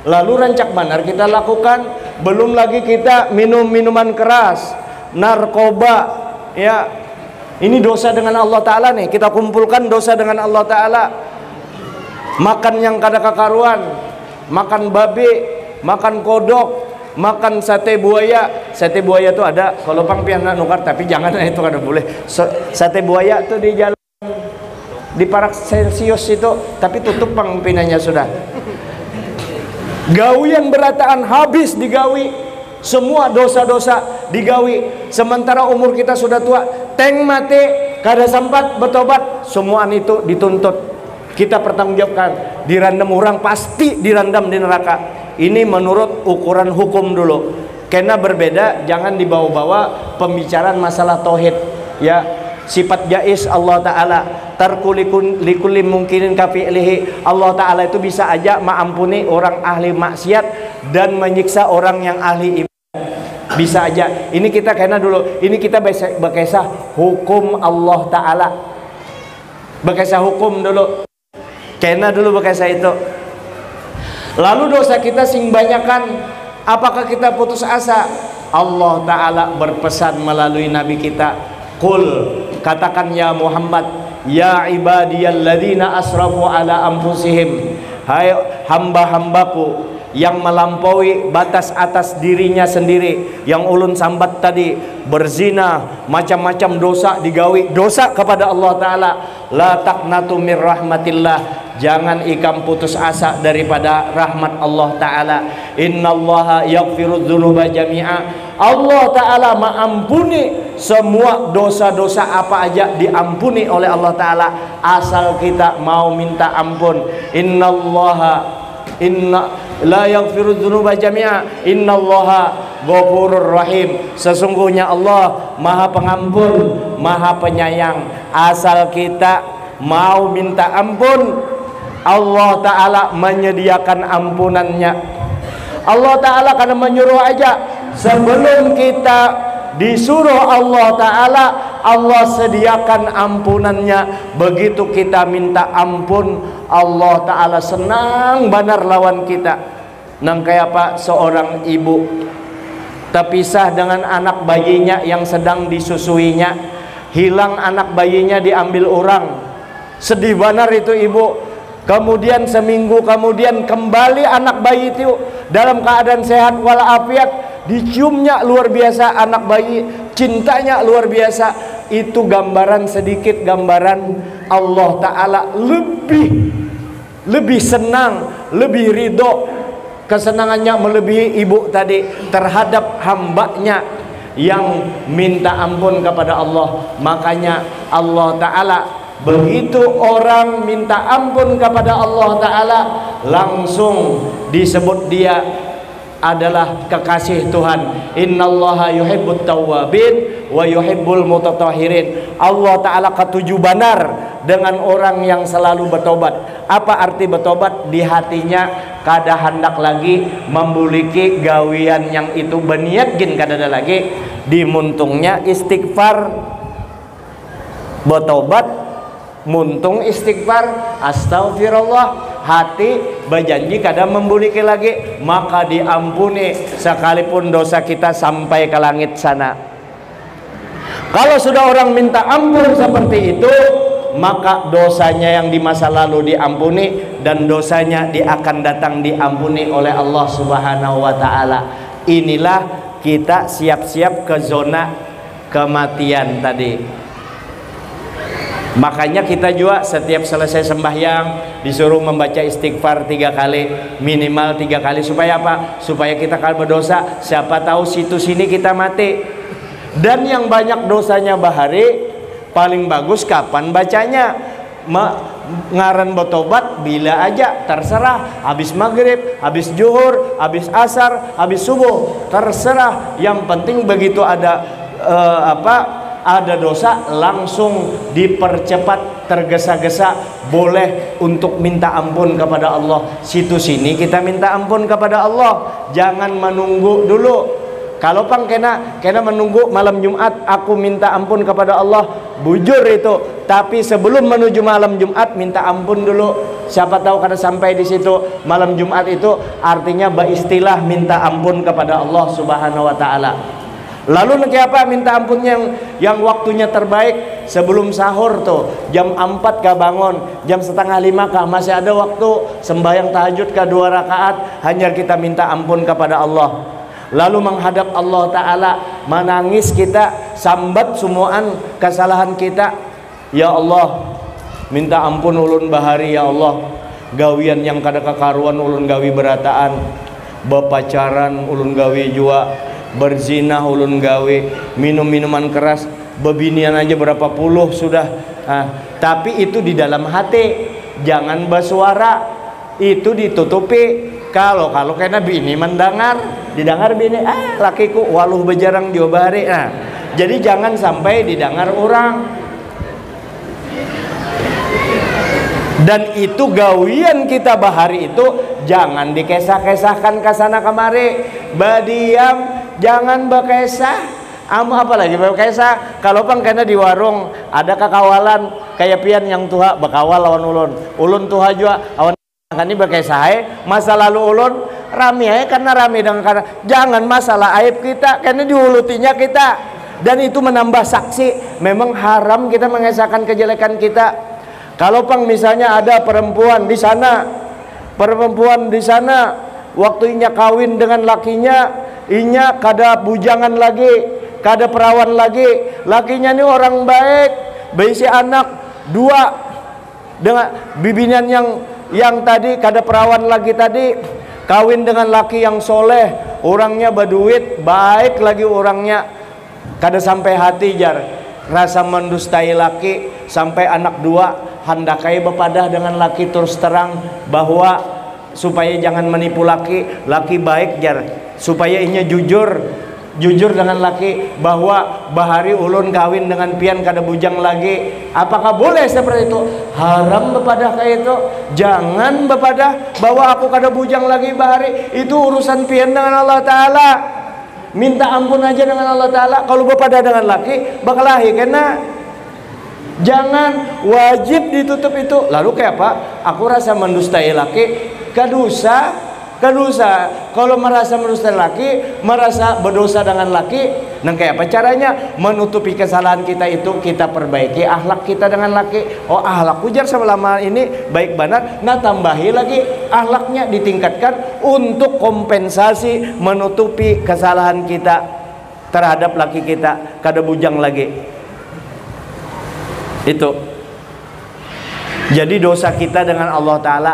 Lalu rancak banar kita lakukan, belum lagi kita minum minuman keras, narkoba, ya. Ini dosa dengan Allah Ta'ala nih, kita kumpulkan dosa dengan Allah Ta'ala. Makan yang kada kakaruan, makan babi, makan kodok, makan sate buaya. Sate buaya tuh ada, kalau pang pian nukar, tapi jangan itu kada boleh. Sate buaya tuh di jalan di Parak Celsius itu, tapi tutup pang pinanya sudah. Gawian berataan habis digawi, semua dosa-dosa digawi. Sementara umur kita sudah tua, teng mati kada sempat bertobat, semuaan itu dituntut. Kita pertanggungjawabkan, dirandam orang pasti dirandam di neraka. Ini menurut ukuran hukum dulu. Karena berbeda, jangan dibawa-bawa pembicaraan masalah tauhid. Ya, sifat jais Allah Ta'ala, tarkulikulli mungkinin kafi'lihi. Allah Ta'ala itu bisa aja mengampuni orang ahli maksiat dan menyiksa orang yang ahli ibadah. Bisa aja. Ini kita karena dulu, ini kita berkisah hukum Allah Ta'ala. Berkisah hukum dulu. Karena dulu berkisah itu. Lalu dosa kita sing banyakan, apakah kita putus asa? Allah Ta'ala berpesan melalui Nabi kita, Qul, katakan ya Muhammad, ya ibadiyalladzina asrafu ala anfusihim, hai hamba-hambaku yang melampaui batas atas dirinya sendiri, yang ulun sambat tadi, berzina, macam-macam dosa digawi, dosa kepada Allah Ta'ala. La taqnatu mir rahmatillah, jangan ikam putus asa daripada rahmat Allah Ta'ala. Innallaha yaghfirudz dzunuba jami'a, Allah Ta'ala mengampuni semua dosa-dosa apa aja diampuni oleh Allah Ta'ala, asal kita mau minta ampun. Inna la yaghfirudz dzunuba jami'a, innallaha ghafurur rahim, sesungguhnya Allah Maha Pengampun, Maha Penyayang. Asal kita mau minta ampun, Allah Ta'ala menyediakan ampunannya. Allah Ta'ala karena menyuruh aja, sebelum kita disuruh Allah Ta'ala, Allah sediakan ampunannya. Begitu kita minta ampun, Allah Ta'ala senang benar lawan kita. Nang kayak apa seorang ibu terpisah dengan anak bayinya yang sedang disusuinya, hilang anak bayinya diambil orang, sedih benar itu ibu. Kemudian seminggu kemudian kembali anak bayi itu dalam keadaan sehat walafiat, diciumnya luar biasa anak bayi, cintanya luar biasa. Itu gambaran sedikit, gambaran Allah Ta'ala lebih senang, lebih ridho, kesenangannya melebihi ibu tadi terhadap hambanya yang minta ampun kepada Allah. Makanya Allah Ta'ala, begitu orang minta ampun kepada Allah Ta'ala, langsung disebut dia adalah kekasih Tuhan. Innallaha yuhibbut tawwabin wa yuhibbul mutatahhirin. Allah Ta'ala ketujuh benar dengan orang yang selalu bertobat. Apa arti bertobat? Di hatinya kada hendak lagi memiliki gawian yang itu, berniat gin kada ada lagi, dimuntungnya istighfar. Bertobat muntung istighfar, astagfirullah, hati berjanji kada membuliki lagi, maka diampuni sekalipun dosa kita sampai ke langit sana. Kalau sudah orang minta ampun seperti itu, maka dosanya yang di masa lalu diampuni dan dosanya akan datang diampuni oleh Allah Subhanahu wa Ta'ala. Inilah kita siap-siap ke zona kematian tadi. Makanya kita juga setiap selesai sembahyang disuruh membaca istighfar 3 kali, minimal 3 kali. Supaya apa? Supaya kita kalau berdosa, siapa tahu situ sini kita mati. Dan yang banyak dosanya bahari, paling bagus kapan bacanya? Ngaran bertobat bila aja, terserah. Habis maghrib, habis zuhur, habis asar, habis subuh, terserah. Yang penting begitu ada ada dosa langsung dipercepat, tergesa-gesa. Boleh untuk minta ampun kepada Allah. Situ sini kita minta ampun kepada Allah. Jangan menunggu dulu. Kalau pang kena menunggu malam Jumat aku minta ampun kepada Allah, bujur itu. Tapi sebelum menuju malam Jumat minta ampun dulu. Siapa tahu kada sampai di situ malam Jumat itu artinya beristilah minta ampun kepada Allah Subhanahu wa taala. Lalu nanti apa minta ampunnya yang waktunya terbaik sebelum sahur tuh jam 4 kah bangun, jam setengah 5 kah masih ada waktu sembahyang tahajud kah 2 rakaat, hanya kita minta ampun kepada Allah. Lalu menghadap Allah Ta'ala, menangis kita, sambat semuaan kesalahan kita. Ya Allah, minta ampun ulun bahari ya Allah, gawian yang kada kekaruan ulun gawi berataan, bepacaran ulun gawi jua, berzina ulun gawe, minum minuman keras, bebinian aja berapa puluh sudah. Tapi itu di dalam hati, jangan bersuara, itu ditutupi. Kalau kena bini mendengar, didengar bini, lakiku waluh bejarang diobari. Jadi jangan sampai didengar orang. Dan itu gawian kita bahari itu jangan dikesah-kesahkan ke sana kemari. Badiam, jangan bekesah. Apa lagi bekesah? Kalau pang kena di warung ada kakawalan kayak pian yang tuha bekawal lawan ulun. Ulun tuha juga awan kan ini bekesah masa lalu ulun rame karena rame dengan karena jangan masalah aib kita karena diulutinya kita. Dan itu menambah saksi. Memang haram kita mengesahkan kejelekan kita. Kalau pang misalnya ada perempuan di sana waktunya kawin dengan lakinya, inya kada bujangan lagi, kada perawan lagi, lakinya ini orang baik, berisi anak 2 dengan bibinan yang tadi kada perawan lagi tadi, kawin dengan laki yang soleh, orangnya berduit, baik lagi orangnya, kada sampai hati jar rasa mendustai laki, sampai anak 2 handakai bepadah dengan laki terus terang bahwa supaya jangan menipu laki baik jar, supaya inya jujur dengan laki bahwa bahari ulun kawin dengan pian kada bujang lagi. Apakah boleh seperti itu? Haram bepadah kayak itu. Jangan bepadah bahwa aku kada bujang lagi bahari. Itu urusan pian dengan Allah Ta'ala. Minta ampun aja dengan Allah Ta'ala. Kalau bepadah dengan laki bakalahi kena. Jangan, wajib ditutup itu. Lalu kayak apa? Aku rasa mendustai laki, kadosa. Kalau merasa mendustai laki, merasa berdosa dengan laki, nah kayak apa caranya menutupi kesalahan kita itu? Kita perbaiki akhlak kita dengan laki. Oh, akhlak ujar selama ini baik benar, nah tambahi lagi akhlaknya, ditingkatkan untuk kompensasi menutupi kesalahan kita terhadap laki kita kada bujang lagi. Itu. Jadi dosa kita dengan Allah Ta'ala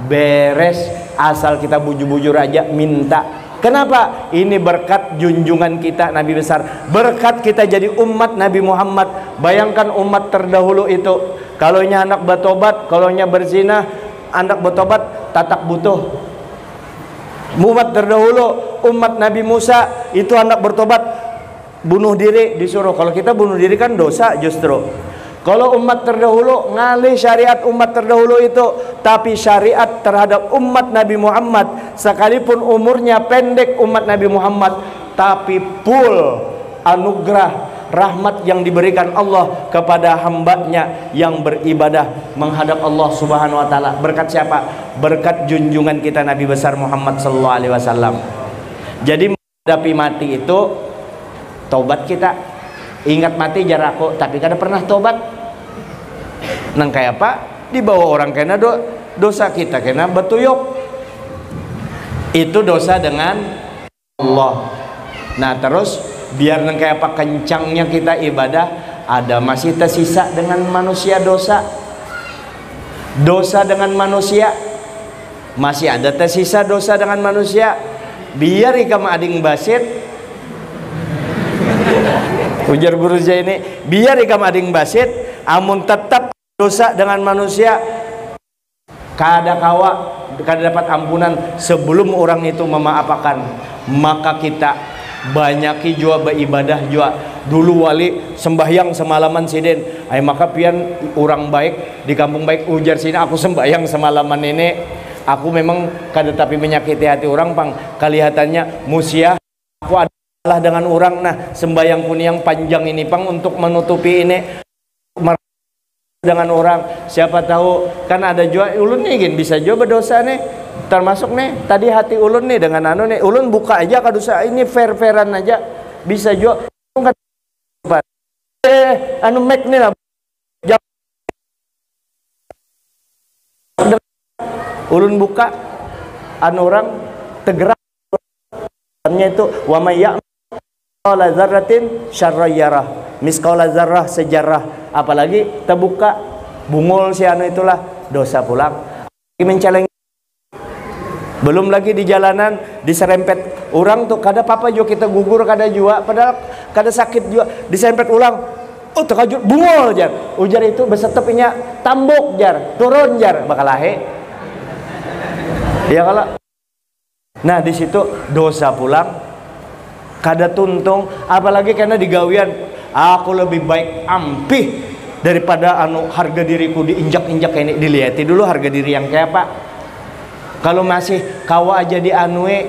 beres asal kita bujur-bujur aja minta. Kenapa? Ini berkat junjungan kita Nabi besar, berkat kita jadi umat Nabi Muhammad. Bayangkan umat terdahulu itu, kalau nya anak bertobat, kalau nya berzina, anak bertobat tatak butuh. Umat terdahulu, umat Nabi Musa itu anak bertobat bunuh diri disuruh. Kalau kita bunuh diri kan dosa justru. Kalau umat terdahulu ngalih syariat umat terdahulu itu, tapi syariat terhadap umat Nabi Muhammad sekalipun umurnya pendek umat Nabi Muhammad, tapi full anugerah rahmat yang diberikan Allah kepada hambanya yang beribadah menghadap Allah Subhanahu wa taala. Berkat siapa? Berkat junjungan kita Nabi besar Muhammad sallallahu alaihi wasallam. Jadi menghadapi mati itu taubat kita. Ingat mati jaraku, tapi kada pernah tobat. Nang kayak apa? Dibawa orang kena dosa kita kena betuyuk. Itu dosa dengan Allah. Nah terus biar nang kayak apa kencangnya kita ibadah, ada masih tersisa dengan manusia dosa dengan manusia, masih ada tersisa dosa dengan manusia. Biar ikam ading basit, ujar guru saya ini, biar ikam ading basit, amun tetap dosa dengan manusia, kada dapat ampunan sebelum orang itu memaafkan. Maka kita banyaki jua beribadah jua. Dulu wali sembahyang semalaman siden, ay maka pian orang baik di kampung baik ujar sini, aku sembahyang semalaman ini, aku memang kada tapi menyakiti hati orang pang kelihatannya musia aku adalah dengan orang. Nah sembahyang pun yang panjang ini pang untuk menutupi ini dengan orang, siapa tahu kan ada jua ulun nih bisa juga berdosa nih, termasuk nih tadi hati ulun nih dengan anu nih, ulun buka aja kadosa ini fair-fairan aja bisa juga anu make nih lah ulun buka anu orang tegerak itu wa may ya'mal dzarratin syarra yarah, miskala zarrah sejarah, apalagi terbuka bungul si anu itulah dosa pulang menceleng. Belum lagi di jalanan diserempet orang tuh kada apa-apa juga kita gugur kada jua, padahal kada sakit juga diserempet ulang, oh terkajut bungul jar, ujar itu besetepinya tambuk jar, turun jar bakal lahe ya kalau. Nah di situ dosa pulang kada tuntung, apalagi karena digawian aku lebih baik ampih daripada anu harga diriku diinjak-injak ini. Dilihat dulu harga diri yang kayak apa. Kalau masih kawa aja dianui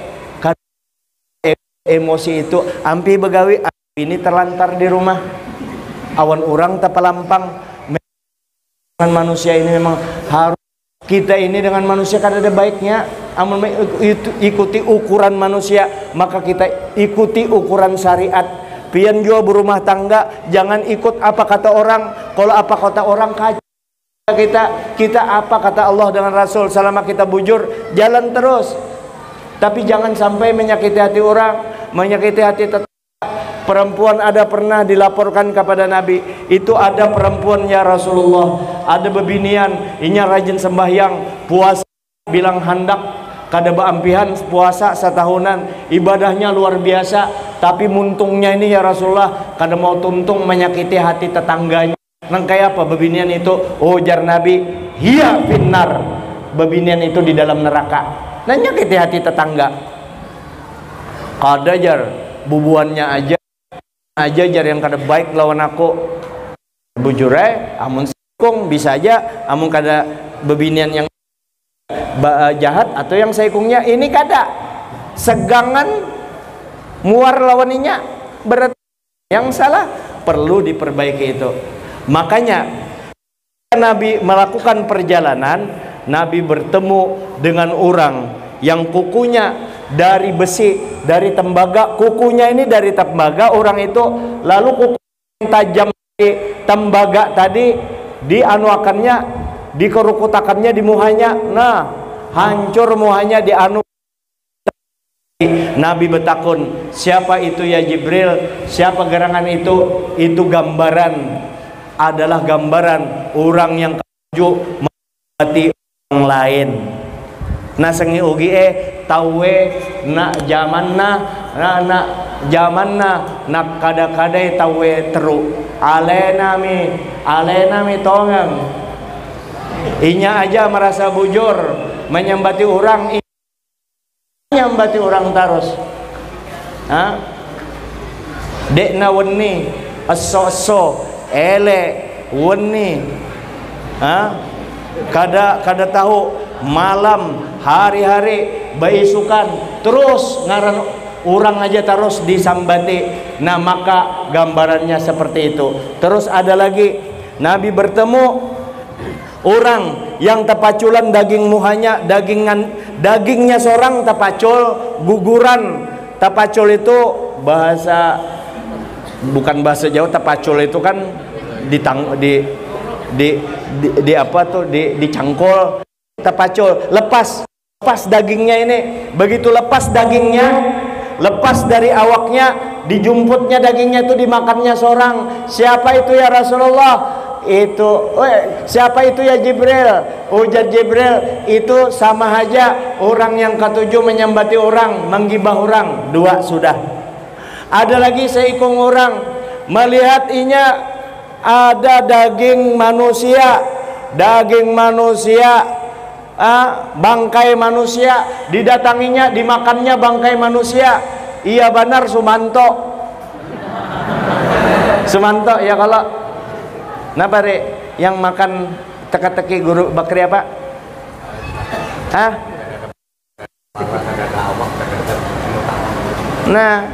emosi itu ampi begawi, ini terlantar di rumah awan orang tapalampang. Dengan manusia ini memang harus, kita ini dengan manusia kan ada baiknya, amun ikuti ukuran manusia maka kita ikuti ukuran syariat. Pian jua berumah tangga jangan ikut apa kata orang, kalau apa kata orang kacau kita apa kata Allah dengan Rasul, selama kita bujur jalan terus, tapi jangan sampai menyakiti hati orang, menyakiti hati tetangga. Perempuan ada pernah dilaporkan kepada Nabi, itu ada perempuan ya Rasulullah, ada bebinian inya rajin sembahyang puasa bilang handak kada baampihan puasa setahunan, ibadahnya luar biasa, tapi muntungnya ini ya Rasulullah kada mau tuntung menyakiti hati tetangganya. Nang kayak apa bebinian itu? Oh jar Nabi, hiya finnar, bebinian itu di dalam neraka. Nanya nyakiti hati tetangga. Kada jar bubuannya aja jar yang kada baik lawan aku. Bujur amun sikung bisa aja, amun kada bebinian yang jahat atau yang saikungnya ini kada segangan muar lawaninya, berarti yang salah perlu diperbaiki itu. Makanya Nabi melakukan perjalanan, Nabi bertemu dengan orang yang kukunya dari besi, dari tembaga, kukunya ini dari tembaga orang itu, lalu kuku yang tajam di tembaga tadi dianuakannya, dikerukutakannya di muhanya, nah hancur muhanya di anu. Nabi betakun, siapa itu ya Jibril, siapa gerangan itu? Itu gambaran, adalah gambaran orang yang kaju mati orang lain. Nah sengi ugi tawe nak zamanna na zamanna nak kada-kada tawe teru alenami tongang inya aja merasa bujur menyambati orang, menyambati orang terus. Dekna weni aso ele weni, kada tahu malam hari-hari baisukan terus ngaran orang aja terus disambati. Nah maka gambarannya seperti itu. Terus ada lagi Nabi bertemu orang yang tepaculan daging muhanya, dagingnya seorang tepacul guguran. Tepacul itu bahasa, bukan bahasa Jawa. Tepacul itu kan di apa tuh, dicangkul. Tepacul lepas dagingnya ini, begitu lepas dagingnya, lepas dari awak awaknya, dijumputnya dagingnya itu dimakannya seorang. Siapa itu ya Rasulullah? Itu siapa itu ya Jibril? Ujar Jibril, itu sama aja orang yang ketujuh menyambati orang, menggibah orang. Dua sudah. Ada lagi seikung orang melihat inya ada daging manusia, bangkai manusia, didatanginya, dimakannya bangkai manusia. Iya benar Sumanto ya kalau napa re yang makan teka-teki guru Bakri apa? Hah? Nah,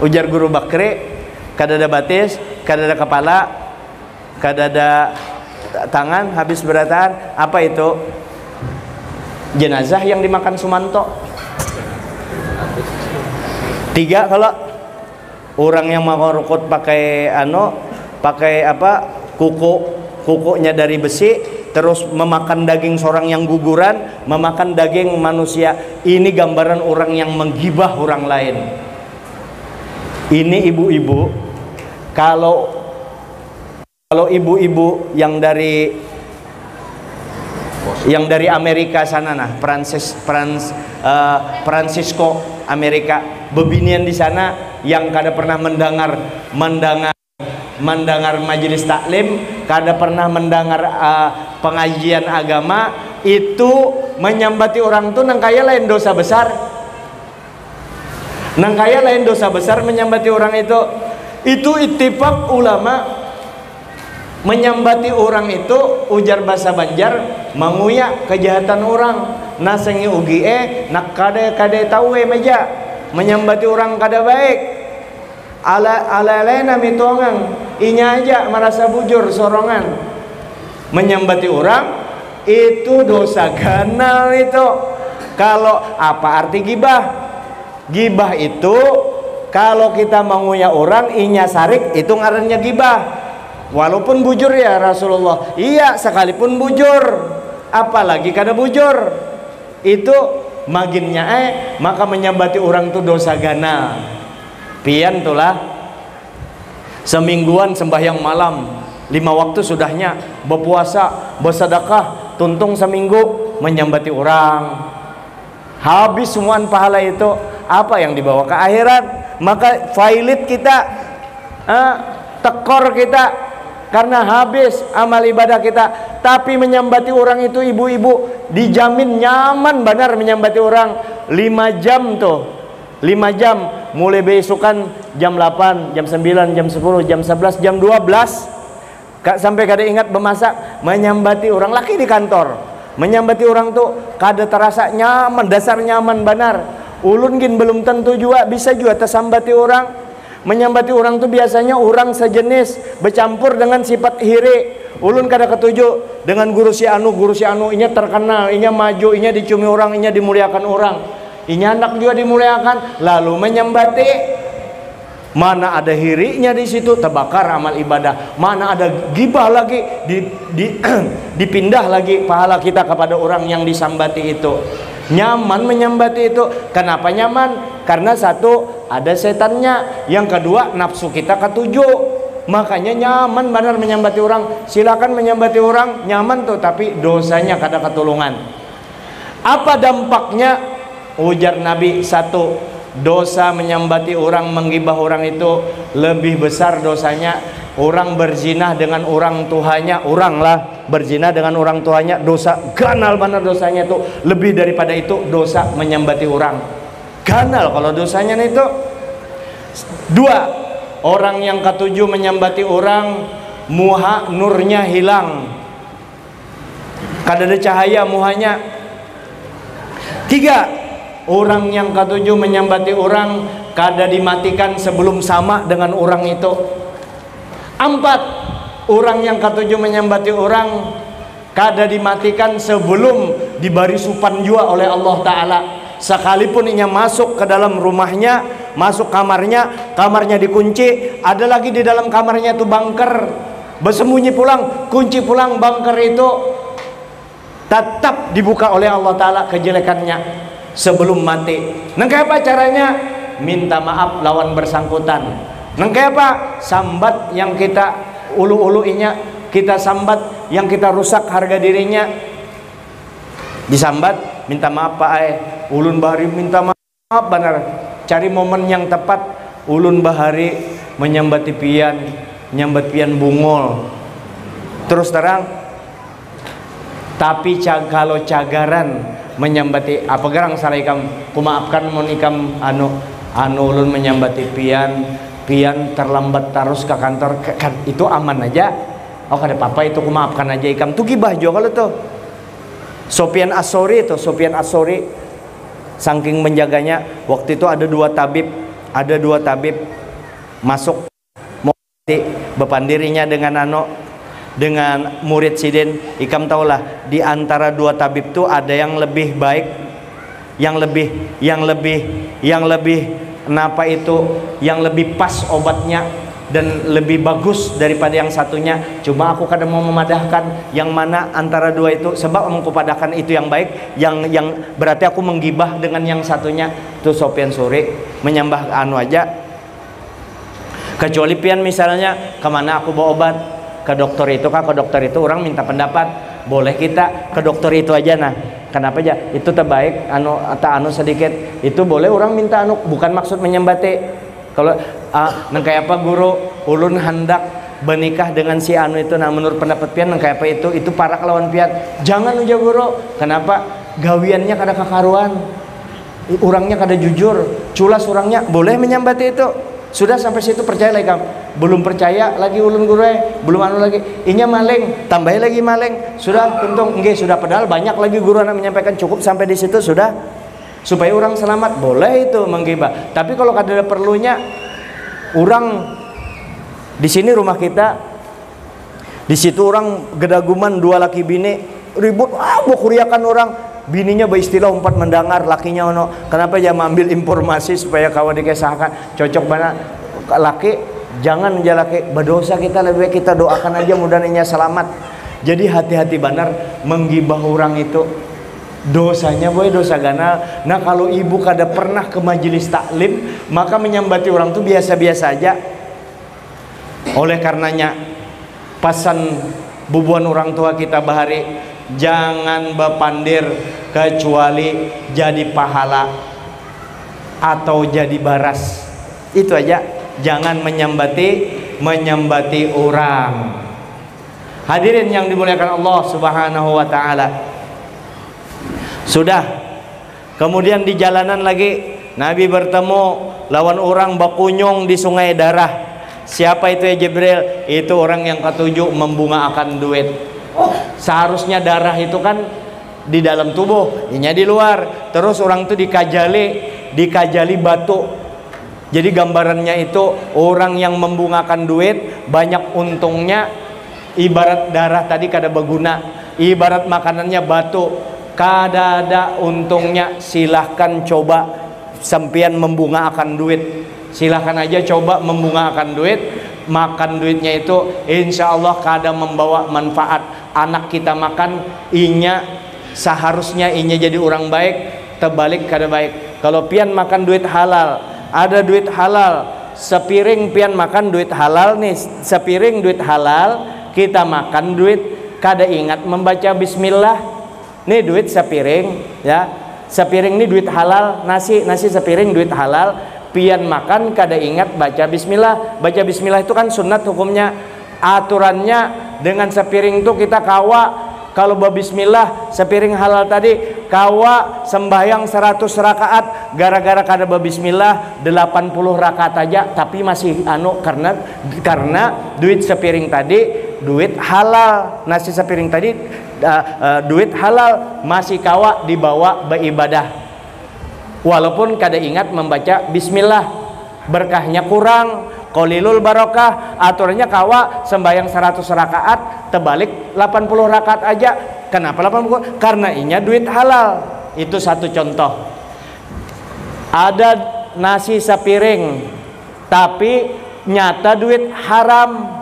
ujar guru Bakri, kadada batis, kadada kepala, kadada tangan, habis berataan. Apa itu? Jenazah yang dimakan Sumanto. 3 kalau orang yang mau rukut pakai kukunya dari besi, terus memakan daging seorang yang guguran, memakan daging manusia. Ini gambaran orang yang menggibah orang lain. Ini ibu-ibu, kalau ibu-ibu yang dari Amerika sana, nah Francisco Amerika, bebinian di sana yang kada pernah mendengar majelis taklim, kada pernah mendengar pengajian agama, itu menyambati orang tuh nangkaya lain dosa besar. Menyambati orang itu ittifaq ulama. Menyambati orang itu, ujar bahasa Banjar, menguyak kejahatan orang. Nasengi ugi nak kade tahu meja menyambati orang kada baik. Ala lena mitongang inya aja merasa bujur sorongan. Menyambati orang itu dosa ganal itu. Kalau apa arti gibah? Gibah itu kalau kita menguyak orang inya sarik, itu ngarannya gibah. Walaupun bujur ya Rasulullah. Iya, sekalipun bujur, apalagi kada bujur, itu maginnya maka menyambati orang itu dosa ganal. Pian tulah semingguan sembahyang malam 5 waktu sudahnya, berpuasa, bersedekah, tuntung seminggu, menyambati orang, habis semuaan pahala itu. Apa yang dibawa ke akhirat? Maka violet kita, tekor kita, karena habis amal ibadah kita. Tapi menyambati orang itu ibu-ibu dijamin nyaman benar menyambati orang. 5 jam tuh, 5 jam, mulai besokan jam 8, jam 9, jam 10, jam 11, jam 12, sampai kada ingat bemasak. Menyambati orang laki di kantor, menyambati orang tuh kada terasa nyaman, dasar nyaman benar. Ulun gin belum tentu juga bisa juga tersambati orang. Menyambati orang tuh biasanya orang sejenis bercampur dengan sifat hiri. Ulun kada ketuju dengan guru si anu inya terkenal, inya maju, inya dicumi orang, inya dimuliakan orang, inya anak juga dimuliakan, lalu menyambati. Mana ada hirinya di situ, terbakar amal ibadah. Mana ada gibah lagi, dipindah lagi pahala kita kepada orang yang disambati itu. Nyaman menyambati itu. Kenapa nyaman? Karena satu, ada setannya. Yang kedua, nafsu kita ketujuh. Makanya nyaman benar menyambati orang. Silakan menyambati orang, nyaman tuh, tapi dosanya kada ketulungan. Apa dampaknya? Ujar Nabi, satu, dosa menyambati orang, menggibah orang itu lebih besar dosanya. Orang berzina dengan orang tuanya, orang lah berzina dengan orang tuanya, dosa ganal benar dosanya itu. Lebih daripada itu dosa menyambati orang, ganal kalau dosanya itu. 2, orang yang ketujuh menyambati orang, muha nurnya hilang, kada ada cahaya muhanya. 3, orang yang ketujuh menyambati orang, kada dimatikan sebelum sama dengan orang itu. 4, orang yang ketujuh menyambati orang, kada dimatikan sebelum diberi supan jua oleh Allah Ta'ala. Sekalipun inya masuk ke dalam rumahnya, masuk kamarnya dikunci, ada lagi di dalam kamarnya itu bunker, bersembunyi pulang, kunci pulang bunker itu, tetap dibuka oleh Allah Ta'ala kejelekannya sebelum mati. Nah, apa caranya? minta maaf lawan bersangkutan. Nengke apa? Sambat yang kita ulu-uluinya, kita sambat yang kita rusak harga dirinya. Disambat, minta maaf Pak Ai, ulun bahari minta maaf benar. Cari momen yang tepat, ulun bahari menyambati pian, nyambat pian bungol. Terus terang, tapi kalau cagaran menyambati apa garang salah ikam kumaafkan mon ikam anu ulun menyambati pian terlambat terus ke kantor kan itu aman aja. Oh kada apa-apa itu kumaafkan aja ikam tuh gibah jo kalau tuh. Sofyan As-Sauri saking menjaganya waktu itu ada dua tabib masuk mau bepandirinya dengan murid sidin. Ikam taulah di antara dua tabib itu ada yang lebih baik, yang lebih pas obatnya dan lebih bagus daripada yang satunya. Cuma aku kadang mau memadahkan yang mana antara dua itu, sebab aku padahkan itu yang baik, yang berarti aku menggibah dengan yang satunya. Itu Sofyan Suri menyembah anu aja. Kecuali pian misalnya kemana aku bawa obat, ke dokter itu orang minta pendapat, boleh kita ke dokter itu aja. Nah kenapa aja itu terbaik anu sedikit itu boleh orang minta bukan maksud menyembati. Kalau nengkai apa guru ulun hendak bernikah dengan si anu itu, nah menurut pendapat pian nengkai apa itu para lawan pian, jangan uja guru. Kenapa? Gawiannya kada kakaruan, orangnya kada jujur, culas orangnya, boleh menyambati itu. Sudah sampai situ percaya lagi kamu, belum percaya lagi ulun guru belum anu lagi, inya maling, tambahin lagi maling, sudah untung enggak sudah, padahal banyak lagi guru anak menyampaikan, cukup sampai di situ sudah, supaya orang selamat, boleh itu menggibah. Tapi kalau kada ada perlunya, orang di sini rumah kita, di situ orang gedaguman dua laki bini ribut, bukuriakan orang. Bininya beristilah umpat mendengar, lakinya ono. Kenapa ya mengambil informasi supaya kawan dikesahkan cocok mana laki, jangan laki berdosa, kita lebih baik kita doakan aja mudah-mudahan selamat. Jadi hati-hati benar menggibah orang itu dosanya boy, dosa ganal. Nah kalau ibu kada pernah ke majelis taklim, maka menyambati orang itu biasa-biasa aja. Oleh karenanya pesan bubuan orang tua kita bahari, jangan bepandir kecuali jadi pahala atau jadi baras. Itu aja, jangan menyambati orang. Hadirin yang dimuliakan Allah Subhanahu wa taala. Sudah. Kemudian di jalanan lagi Nabi bertemu lawan orang bakunyung di sungai darah. Siapa itu ya Jibril? Itu orang yang ketujuh membungaakan duit. Seharusnya darah itu kan di dalam tubuh, inya di luar. Terus orang itu dikajali batu. Jadi gambarannya itu orang yang membungakan duit banyak untungnya. Ibarat darah tadi kada berguna, ibarat makanannya batu kada ada untungnya. Silahkan coba sempian membungakan duit, silahkan aja coba membungakan duit. Makan duitnya itu insya Allah kada membawa manfaat. Anak kita makan inya seharusnya inya jadi orang baik, terbalik kada baik. Kalau pian makan duit halal, ada duit halal sepiring, pian makan duit halal nih, sepiring duit halal, kita makan duit kada ingat membaca bismillah. Nih duit sepiring ya, sepiring nih duit halal, nasi sepiring duit halal, pian makan kada ingat baca bismillah. Baca bismillah itu kan sunat hukumnya. Aturannya dengan sepiring itu kita kawa, kalau babismillah sepiring halal tadi kawa sembahyang 100 rakaat, gara-gara kada babismillah 80 rakaat aja, tapi masih karena duit sepiring tadi duit halal, nasi sepiring tadi duit halal, masih kawa dibawa beribadah walaupun kada ingat membaca bismillah, berkahnya kurang. Qalilul barokah, aturannya kawa sembahyang 100 rakaat terbalik 80 rakaat aja. Kenapa 80? Karena inya duit halal. Itu satu contoh. Ada nasi sepiring tapi nyata duit haram.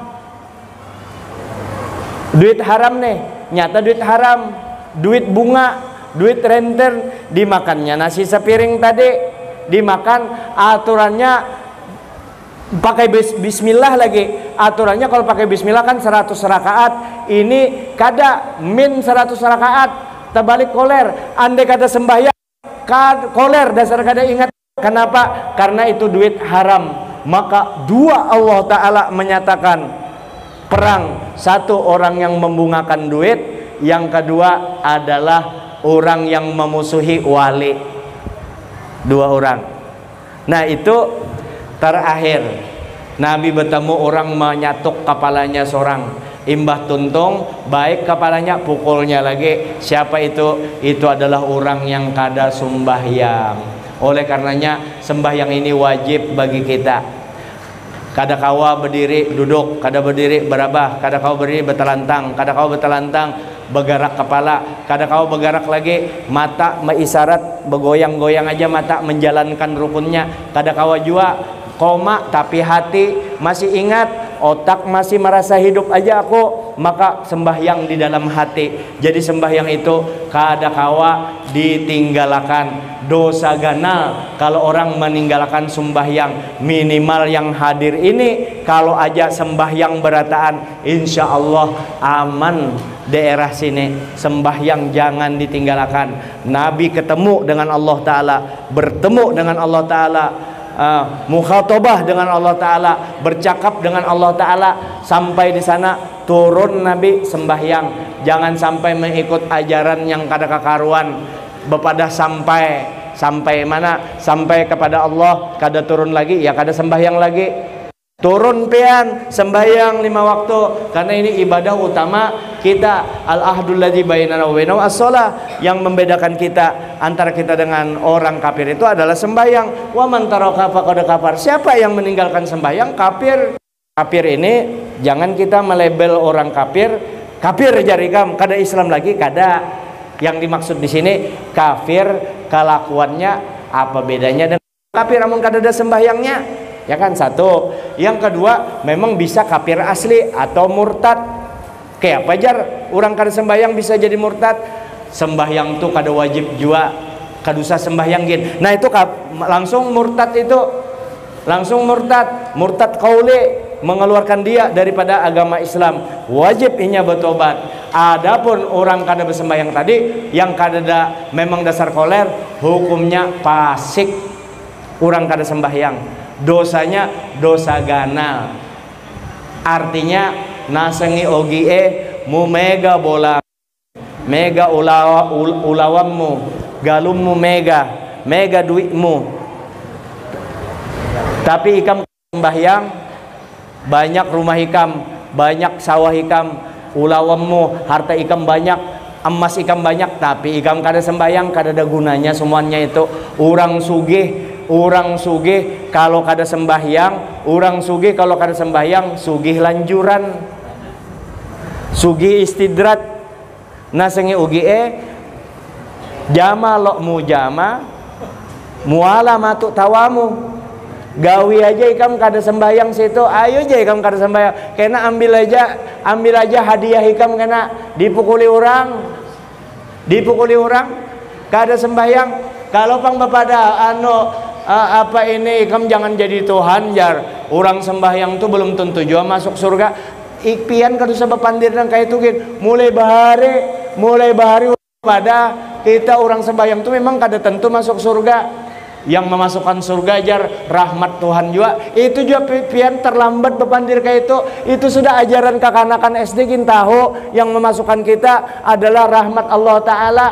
Duit haram nih, nyata duit haram. Duit bunga, duit renter, dimakannya nasi sepiring tadi, dimakan aturannya pakai bismillah lagi. Aturannya kalau pakai bismillah kan 100 rakaat. Ini kada min 100 rakaat, terbalik koler. Andai kata sembahyang koler dasar kada ingat. Kenapa? Karena itu duit haram. Maka dua Allah Ta'ala menyatakan perang. Satu orang yang membungakan duit, yang kedua adalah orang yang memusuhi wali. Dua orang. Nah itu terakhir Nabi bertemu orang menyatuk kepalanya seorang. Imbah tuntung, baik kepalanya, pukulnya lagi. Siapa itu? Itu adalah orang yang kada sembahyang. Oleh karenanya sembahyang ini wajib bagi kita. Kada kawa berdiri duduk, kada berdiri berabah, kada kawa berdiri bertelantang, kada kawa bertelantang bergerak kepala, kada kawa bergerak lagi mata meisarat bergoyang-goyang aja mata menjalankan rukunnya. Kada kawa jua koma tapi hati masih ingat, otak masih merasa hidup aja aku, maka sembahyang di dalam hati. Jadi sembahyang itu kada kawa ditinggalkan. Dosa ganal kalau orang meninggalkan sembahyang. Minimal yang hadir ini kalau aja sembahyang berataan, insya Allah aman daerah sini. Sembahyang jangan ditinggalkan. Nabi ketemu dengan Allah Ta'ala, bertemu dengan Allah Ta'ala, mukhatabah dengan Allah Ta'ala, bercakap dengan Allah Ta'ala. Sampai di sana turun Nabi sembahyang. Jangan sampai mengikut ajaran yang kada kakaruan. Bepadah sampai mana? Sampai kepada Allah kada turun lagi, ya kada sembahyang lagi. Turun pian sembahyang 5 waktu, karena ini ibadah utama kita. Al-ahdul ladzi bainana wa bainahum as-shalah. Yang membedakan kita antara kita dengan orang kafir itu adalah sembahyang. Wa man taraka faqad kafar. Siapa yang meninggalkan sembahyang kafir. Kafir ini jangan kita melabel orang kafir. Kafir jarikam kada Islam lagi, kada. Yang dimaksud di sini kafir kelakuannya apa bedanya dengan kafir namun kada ada sembahyangnya? Ya kan, satu. Yang kedua, memang bisa kafir asli atau murtad. Kayak apa jar orang kada sembahyang bisa jadi murtad? Sembahyang tuh kada wajib jua, kada usah sembahyang gin. Nah itu langsung murtad, itu langsung murtad qauli, mengeluarkan dia daripada agama Islam. Wajib inya bertobat. Adapun orang kada bersembahyang tadi, yang kada ada memang dasar koler, hukumnya fasik. Orang kada sembahyang, dosanya dosa ganal. Artinya nasengi ogie mu mega bola, mega ulawammu, galummu mega duitmu. Tapi ikam sembahyang, banyak rumah ikam, banyak sawah ikam, ulawammu, harta ikam banyak, emas ikam banyak, tapi ikam kada sembahyang, kada ada gunanya semuanya itu. Orang sugih kalau kada sembahyang, sugih lanjuran, sugih istidrat. Nasengi ugie jama lokmu jama muala matu tawamu. Gawi aja ikam kada sembahyang situ, ayo aja ikam kada sembahyang, kena ambil aja hadiah ikam, kena dipukuli orang kada sembahyang. Kalau pang bapada apa ini ikam jangan jadi Tuhan jar. Orang sembahyang tuh belum tentu juga masuk surga. Ikpian kada usah bepandir nang kayak itu gin. Mulai bahari pada kita orang sembahyang tuh memang kada tentu masuk surga. Yang memasukkan surga jar rahmat Tuhan juga. Itu juga pian terlambat bepandir kayak itu sudah ajaran kakanakan SD kin tahu yang memasukkan kita adalah rahmat Allah Ta'ala.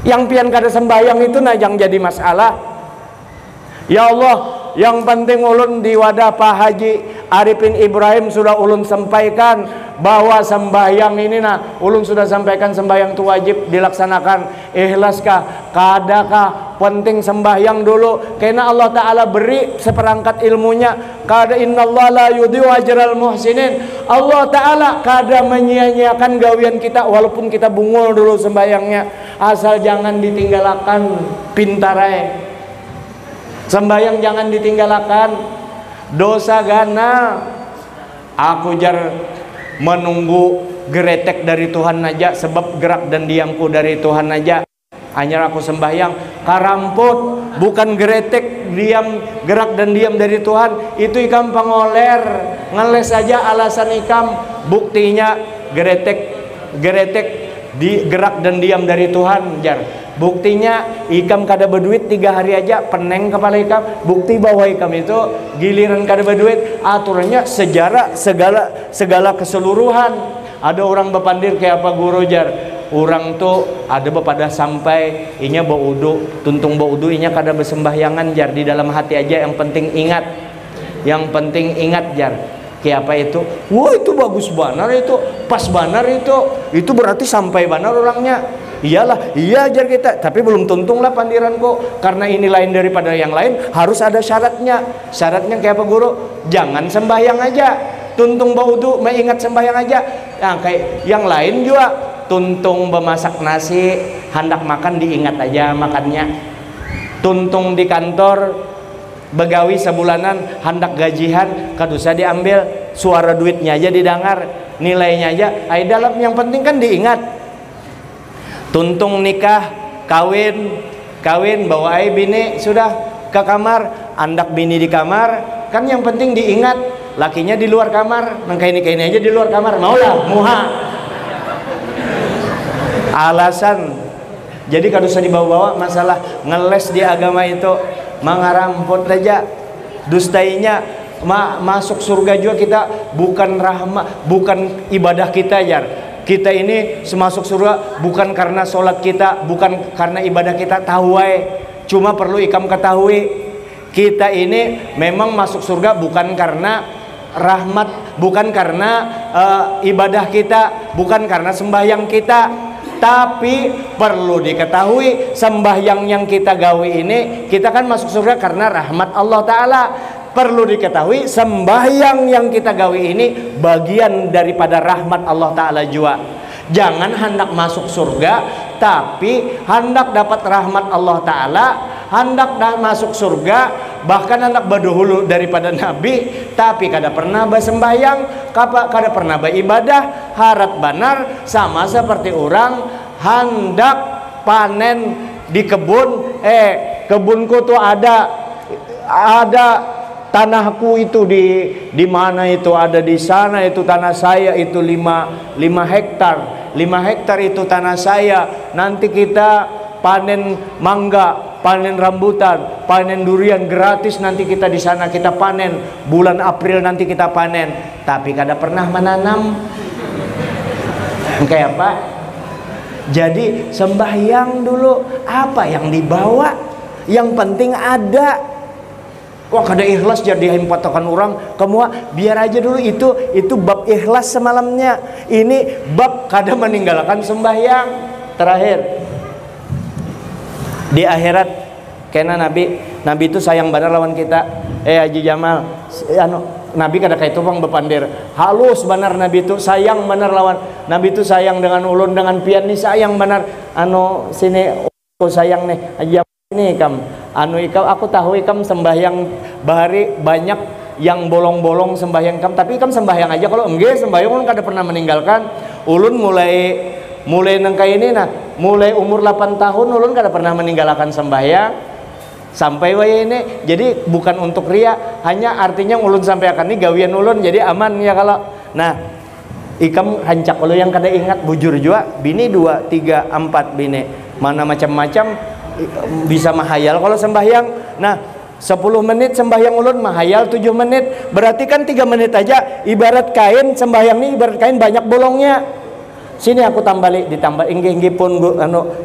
Yang pian kada sembahyang itu nah yang jadi masalah. Ya Allah, yang penting ulun di wadah Pak Haji Arifin Ibrahim sudah ulun sampaikan bahwa sembahyang ini nah ulun sudah sampaikan sembahyang itu wajib dilaksanakan. Ikhlaskah? Kadakah? Penting sembahyang dulu, karena Allah Ta'ala beri seperangkat ilmunya. Kada innallaha la yudhi'u ajral muhsinin. Allah Ta'ala kada menyia-nyiakan gawian kita walaupun kita bungul dulu sembahyangnya, asal jangan ditinggalkan pintarai. Sembahyang jangan ditinggalkan, dosa gana. Aku jar menunggu geretek dari Tuhan aja, sebab gerak dan diamku dari Tuhan aja. Hanya aku sembahyang karamput, bukan geretek diam, gerak dan diam dari Tuhan, itu ikam pangoler, ngeles aja alasan ikam, buktinya geretek di gerak dan diam dari Tuhan jar. Buktinya ikam kada berduit 3 hari aja peneng kepala ikam. Bukti bahwa ikam itu giliran kada berduit, aturannya sejarah segala keseluruhan. Ada orang bepandir kayak apa guru jar, orang tuh ada bepada sampai inya baudu, tuntung baudu inya kada bersembahyangan jar, di dalam hati aja. Yang penting ingat jar. Kayak apa itu? Wah itu bagus banar, itu pas banar, itu berarti sampai banar orangnya. Iyalah, iya jar kita, tapi belum tuntung lah pandiran kok, karena ini lain daripada yang lain, harus ada syaratnya. Syaratnya kayak apa guru? Jangan sembahyang aja, tuntung baudu, mengingat sembahyang aja. Nah kayak yang lain juga, tuntung bemasak nasi, hendak makan diingat aja makannya. Tuntung di kantor begawi sebulanan, hendak gajian, kadusa diambil, suara duitnya aja didengar, nilainya aja, ay dalam yang penting kan diingat. Tuntung nikah, kawin bawa ay bini sudah ke kamar, andak bini di kamar, kan yang penting diingat, lakinya di luar kamar, nangkai ini aja di luar kamar, maulah muha. Alasan. Jadi kadusa dibawa-bawa masalah ngeles di agama itu, mangarampot aja, dustainya masuk surga juga kita bukan rahmat, bukan ibadah kita jar. Kita ini semasuk surga bukan karena sholat kita, bukan karena ibadah kita, tahu wae. Cuma perlu ikam ketahui, kita ini memang masuk surga bukan karena rahmat, bukan karena ibadah kita, bukan karena sembahyang kita. Tapi perlu diketahui, sembahyang yang kita gawe ini, kita kan masuk surga karena rahmat Allah Ta'ala. Perlu diketahui, sembahyang yang kita gawe ini bagian daripada rahmat Allah Ta'ala juga. Jangan hendak masuk surga, tapi hendak dapat rahmat Allah Ta'ala, hendak masuk surga, bahkan hendak berdahulu daripada Nabi, tapi kada pernah bersembahyang, kada pernah beribadah, harap benar, sama seperti orang hendak panen di kebun, kebunku tuh ada tanahku itu di mana itu, ada di sana itu tanah saya itu 5 hektar. 5 hektar itu tanah saya. Nanti kita panen mangga, panen rambutan, panen durian gratis, nanti kita di sana kita panen. Bulan April nanti kita panen. Tapi kada pernah menanam. Kayak apa? Jadi sembahyang dulu, apa yang dibawa? Yang penting ada. Wah kada ikhlas jadi himpatakan orang, kamu biar aja dulu, itu bab ikhlas semalamnya. Ini bab kada meninggalkan sembahyang. Terakhir di akhirat, karena Nabi itu sayang benar lawan kita. Haji Jamal, Nabi kada kayak tupang bepandir, halus benar Nabi itu sayang benar lawan. Nabi itu sayang dengan ulun, dengan pian nih sayang benar. Sini aku sayang nih Haji Jamal ini ikam, aku tahu ikam sembahyang bahari banyak yang bolong-bolong sembahyang ikam, tapi ikam sembahyang aja. Kalau enggak sembahyang ulun kada pernah meninggalkan. Ulun mulai nangkai ini, mulai umur 8 tahun ulun kada pernah meninggalkan sembahyang sampai waya ini. Jadi bukan untuk ria, hanya artinya ulun sampai akan ini gawian ulun, jadi aman ya kalau. Nah, ikam hancak kalau yang kada ingat, bujur juga bini 2, 3, 4 bini, mana macam-macam bisa mahayal kalau sembahyang. Nah 10 menit sembahyang ulun mahayal 7 menit, berarti kan 3 menit aja. Ibarat kain, sembahyang nih ibarat kain banyak bolongnya. Sini aku tambali, ditambah inggi pun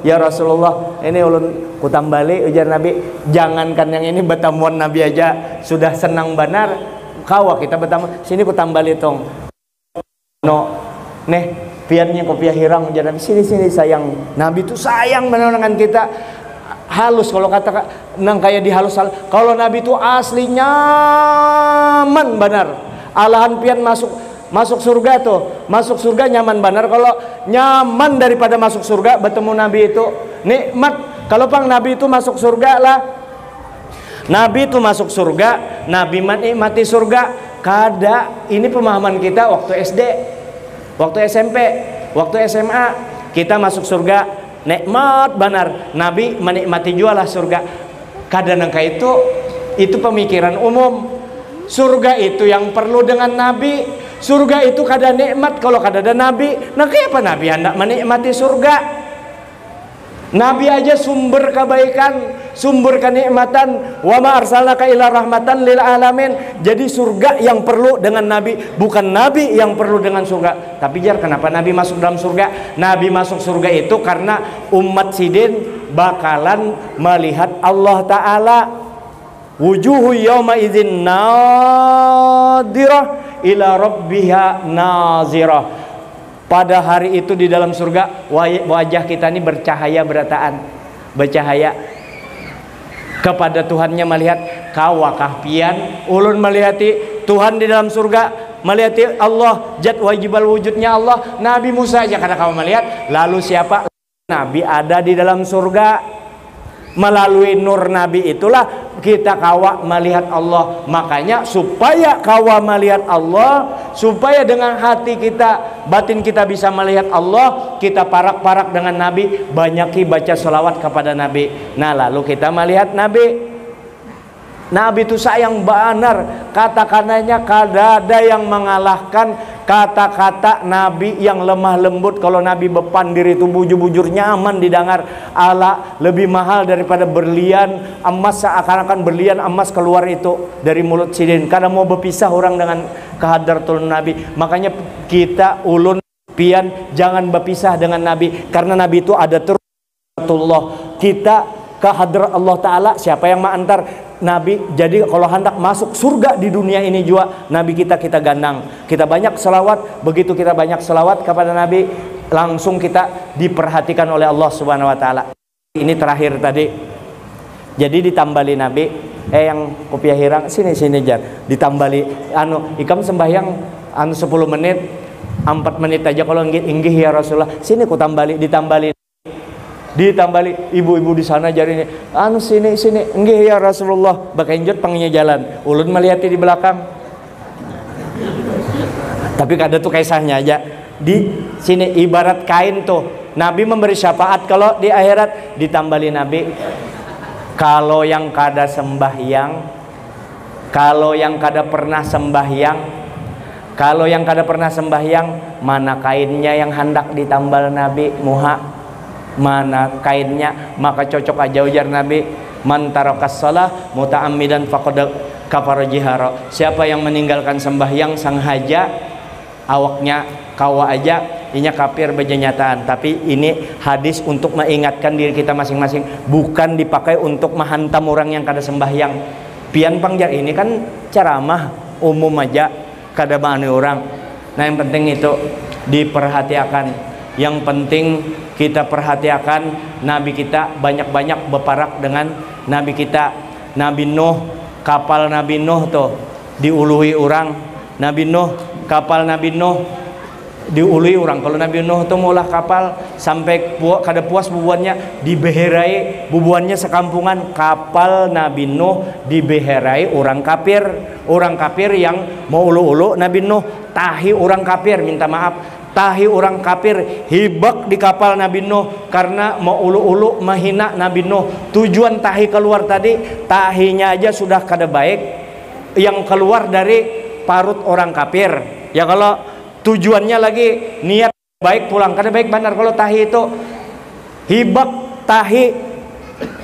ya Rasulullah, ini ulun ku tambali, ujar Nabi. Jangankan yang ini, bertamuan Nabi aja sudah senang benar. Kawa kita bertamu, sini ku tambali tong. Nih piannya kopiah hirang, ujar Nabi. Sini sayang. Nabi itu sayang benar dengan kita. Halus kalau kata nang kayak dihalus. Kalau Nabi itu asli nyaman benar. Alahan pian masuk surga tuh, masuk surga nyaman benar. Kalau nyaman daripada masuk surga, bertemu Nabi itu nikmat. Kalau pang Nabi itu masuk surga lah, Nabi itu masuk surga, Nabi menikmati surga. Kada, ini pemahaman kita waktu SD, waktu SMP, waktu SMA, kita masuk surga nikmat benar. Nabi menikmati jualah surga. Kadang nangka itu Itu pemikiran umum. Surga itu yang perlu dengan Nabi. Surga itu kada nikmat kalau kada ada Nabi. Nah kenapa Nabi hendak menikmati surga? Nabi aja sumber kebaikan, sumber kenikmatan. Wa ma arsalnaka illa rahmatan lil alamin. Jadi surga yang perlu dengan Nabi, bukan Nabi yang perlu dengan surga. Tapi jar, kenapa Nabi masuk dalam surga? Nabi masuk surga itu karena umat sidin bakalan melihat Allah Ta'ala. Wujuhu yawma idzin nadirah ila rabbiha nazirah. Pada hari itu di dalam surga wajah kita ini bercahaya berataan, bercahaya kepada Tuhannya, melihat kawakah pian ulun melihati Tuhan di dalam surga, melihati Allah jat wajibal wujudnya Allah. Nabi Musa aja kada kau melihat, lalu siapa? Nabi ada di dalam surga. Melalui nur Nabi itulah kita kawa melihat Allah. Makanya supaya kawa melihat Allah, supaya dengan hati kita, batin kita bisa melihat Allah, kita parak-parak dengan Nabi, banyaki baca sholawat kepada Nabi. Nah lalu kita melihat Nabi. Nabi itu sayang benar, kata-katanya kada ada yang mengalahkan kata-kata Nabi yang lemah lembut. Kalau Nabi bepandir itu bujur-bujur nyaman didengar, ala lebih mahal daripada berlian emas, seakan-akan berlian emas keluar itu dari mulut sidin. Karena mau berpisah orang dengan kehadratul Nabi. Makanya kita ulun pian jangan berpisah dengan Nabi, karena Nabi itu ada terus. Kita ke hadrat Allah Ta'ala, siapa yang mengantar Nabi? Jadi kalau hendak masuk surga di dunia ini juga, Nabi kita gandang, kita banyak selawat. Begitu kita banyak selawat kepada Nabi, langsung kita diperhatikan oleh Allah Subhanahu Wa Ta'ala. Ini terakhir tadi, jadi ditambali Nabi, yang kopiah hirang sini jar, ditambali ikam sembahyang 10 menit, 4 menit aja kalau inggih ya Rasulullah, sini ku tambali, ditambali ibu-ibu di sana jarinya sini enggih ya Rasulullah, bakainjot panginya jalan, ulun melihati di belakang. Tapi kada tuh kisahnya aja di sini, ibarat kain tuh Nabi memberi syafaat kalau di akhirat, ditambali Nabi. Kalau yang kada sembahyang, kalau yang kada pernah sembahyang, mana kainnya yang hendak ditambal Nabi muha, mana kainnya, maka cocok aja ujar Nabi, man tarakas shalah muta'ammidan faqad kafara jihara. Siapa yang meninggalkan sembahyang sengaja, awaknya kawa aja, inya kafir benyataan. Tapi ini hadis untuk mengingatkan diri kita masing-masing, bukan dipakai untuk menghantam orang yang kada sembahyang. Pian pangjar ini kan ceramah umum aja, kada mani orang. Nah yang penting itu diperhatikan. Yang penting kita perhatikan Nabi kita, banyak-banyak berparak dengan Nabi kita. Nabi Nuh, kapal Nabi Nuh tuh diului orang. Nabi Nuh, kapal Nabi Nuh diului orang. Kalau Nabi Nuh tuh mulah kapal sampai kada puas bubuannya, dibeherai bubuannya sekampungan. Kapal Nabi Nuh dibeherai orang kafir. Orang kafir yang mau ulu-ulu Nabi Nuh, tahi orang kafir, minta maaf, tahi orang kafir hibak di kapal Nabi Nuh karena mau ulu-ulu menghina Nabi Nuh. Tujuan tahi keluar tadi, tahinya aja sudah kada baik, yang keluar dari parut orang kafir. Ya kalau tujuannya lagi niat baik pulang kada baik benar. Kalau tahi itu hibak tahi,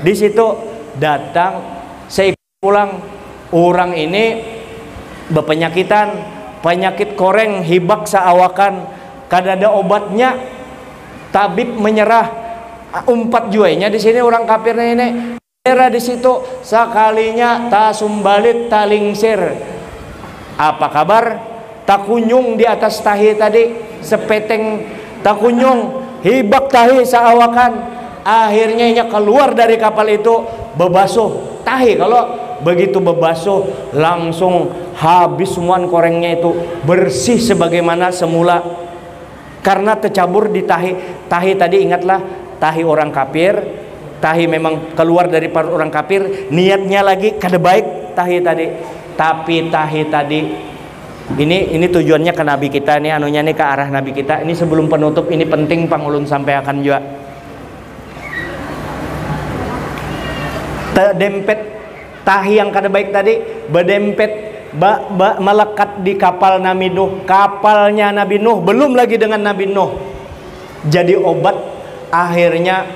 di situ datang saya pulang, orang ini berpenyakitan, penyakit koreng hibak seawakan, kada ada obatnya, tabib menyerah, umpat juainya di sini orang kafirnya ini. Daerah di situ sekalinya tasumbalit talingsir. Apa kabar? Takunyung di atas tahi tadi, sepeteng takunyung, hibak tahi seawakan. Akhirnya ia keluar dari kapal itu bebasuh tahi. Kalau begitu bebasuh langsung habis semua korengnya itu, bersih sebagaimana semula. Karena tercabur di tahi tadi, ingatlah tahi orang kafir, tahi memang keluar dari parut orang kafir, niatnya lagi kada baik tahi tadi. Tapi tahi tadi ini tujuannya ke Nabi kita nih, anunya nih ke arah Nabi kita. Ini sebelum penutup ini penting pangulun sampaikan juga. Dempet tahi yang kada baik tadi berdempet melekat di kapal Nabi Nuh. Kapalnya Nabi Nuh belum lagi dengan Nabi Nuh jadi obat. Akhirnya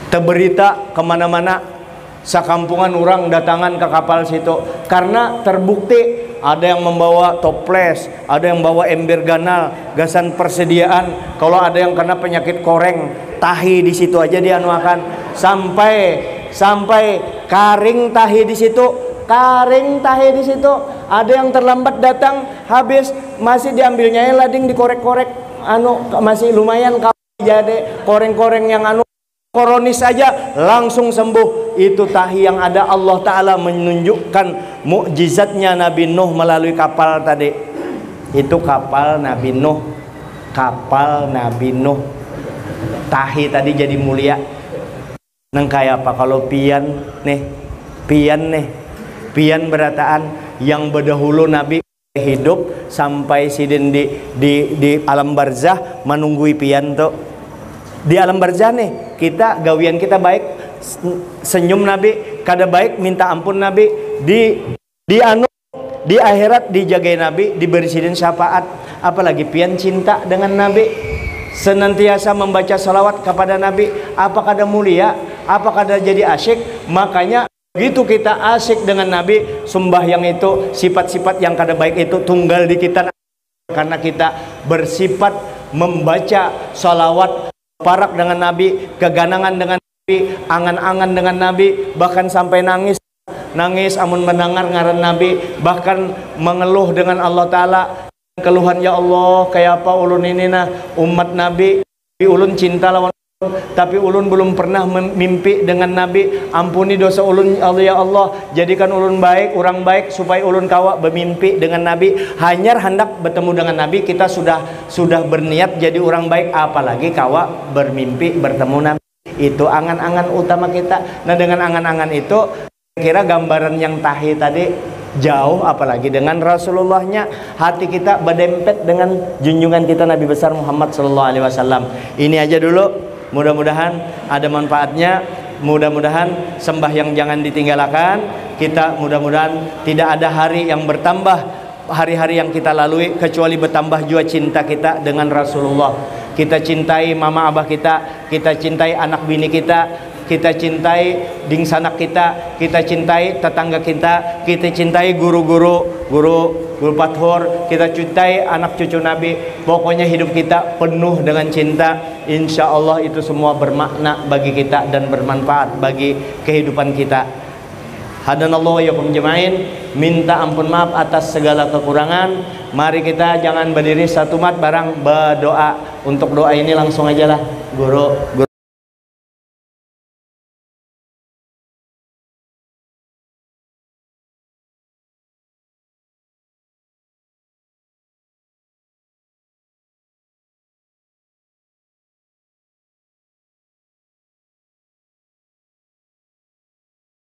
terberita kemana-mana, sakampungan orang datangan ke kapal situ karena terbukti ada yang membawa toples, ada yang bawa ember ganal, gasan persediaan. Kalau ada yang kena penyakit koreng, tahi di situ aja dia anuakan sampai karing tahi di situ, Ada yang terlambat datang, habis masih diambilnya lading dikorek-korek, masih lumayan kalau jadi koreng-koreng yang koronis saja langsung sembuh. Itu tahi yang ada. Allah Ta'ala menunjukkan mukjizatnya Nabi Nuh melalui kapal tadi. Itu kapal Nabi Nuh. Tahi tadi jadi mulia. Neng kayak apa kalau pian berataan yang berdahulu Nabi hidup sampai sidin di alam barzah menunggui pian tuh. Di alam barzah nih kita gawian kita baik, senyum Nabi, kada baik minta ampun Nabi, di akhirat dijagain Nabi, diberi sidin syafaat. Apalagi pian cinta dengan Nabi, senantiasa membaca salawat kepada Nabi. Apa kada mulia, apa kada jadi asyik. Makanya begitu kita asyik dengan Nabi, sembahyang itu sifat-sifat yang kada baik itu tunggal di kita, karena kita bersifat membaca salawat, parak dengan Nabi, keganangan dengan Nabi, angan-angan dengan Nabi, bahkan sampai nangis amun mendengar ngaran Nabi, bahkan mengeluh dengan Allah Ta'ala. Keluhan, ya Allah, kayak apa ulun ini umat Nabi, ulun cinta lawan, tapi ulun belum pernah mimpi dengan Nabi. Ampuni dosa ulun ya Allah, jadikan ulun baik, orang baik, supaya ulun kawa bermimpi dengan Nabi. Hanya hendak bertemu dengan Nabi, kita sudah berniat jadi orang baik, apalagi kawa bermimpi bertemu Nabi. Itu angan-angan utama kita. Nah, dengan angan-angan itu kira gambaran yang tahi tadi jauh, apalagi dengan Rasulullahnya. Hati kita berdempet dengan junjungan kita Nabi besar Muhammad SAW. Ini aja dulu, mudah-mudahan ada manfaatnya. Mudah-mudahan sembahyang jangan ditinggalkan. Kita mudah-mudahan tidak ada hari yang bertambah, hari-hari yang kita lalui, kecuali bertambah jua cinta kita dengan Rasulullah. Kita cintai mama abah kita cintai anak bini kita cintai ding sanak kita cintai tetangga kita cintai guru pathor, kita cintai anak cucu Nabi. Pokoknya hidup kita penuh dengan cinta. Insya Allah itu semua bermakna bagi kita dan bermanfaat bagi kehidupan kita. Hadanallahu wa iyyakum jama'in. Minta ampun maaf atas segala kekurangan. Mari kita jangan berdiri satu mat barang berdoa. Untuk doa ini langsung aja lah guru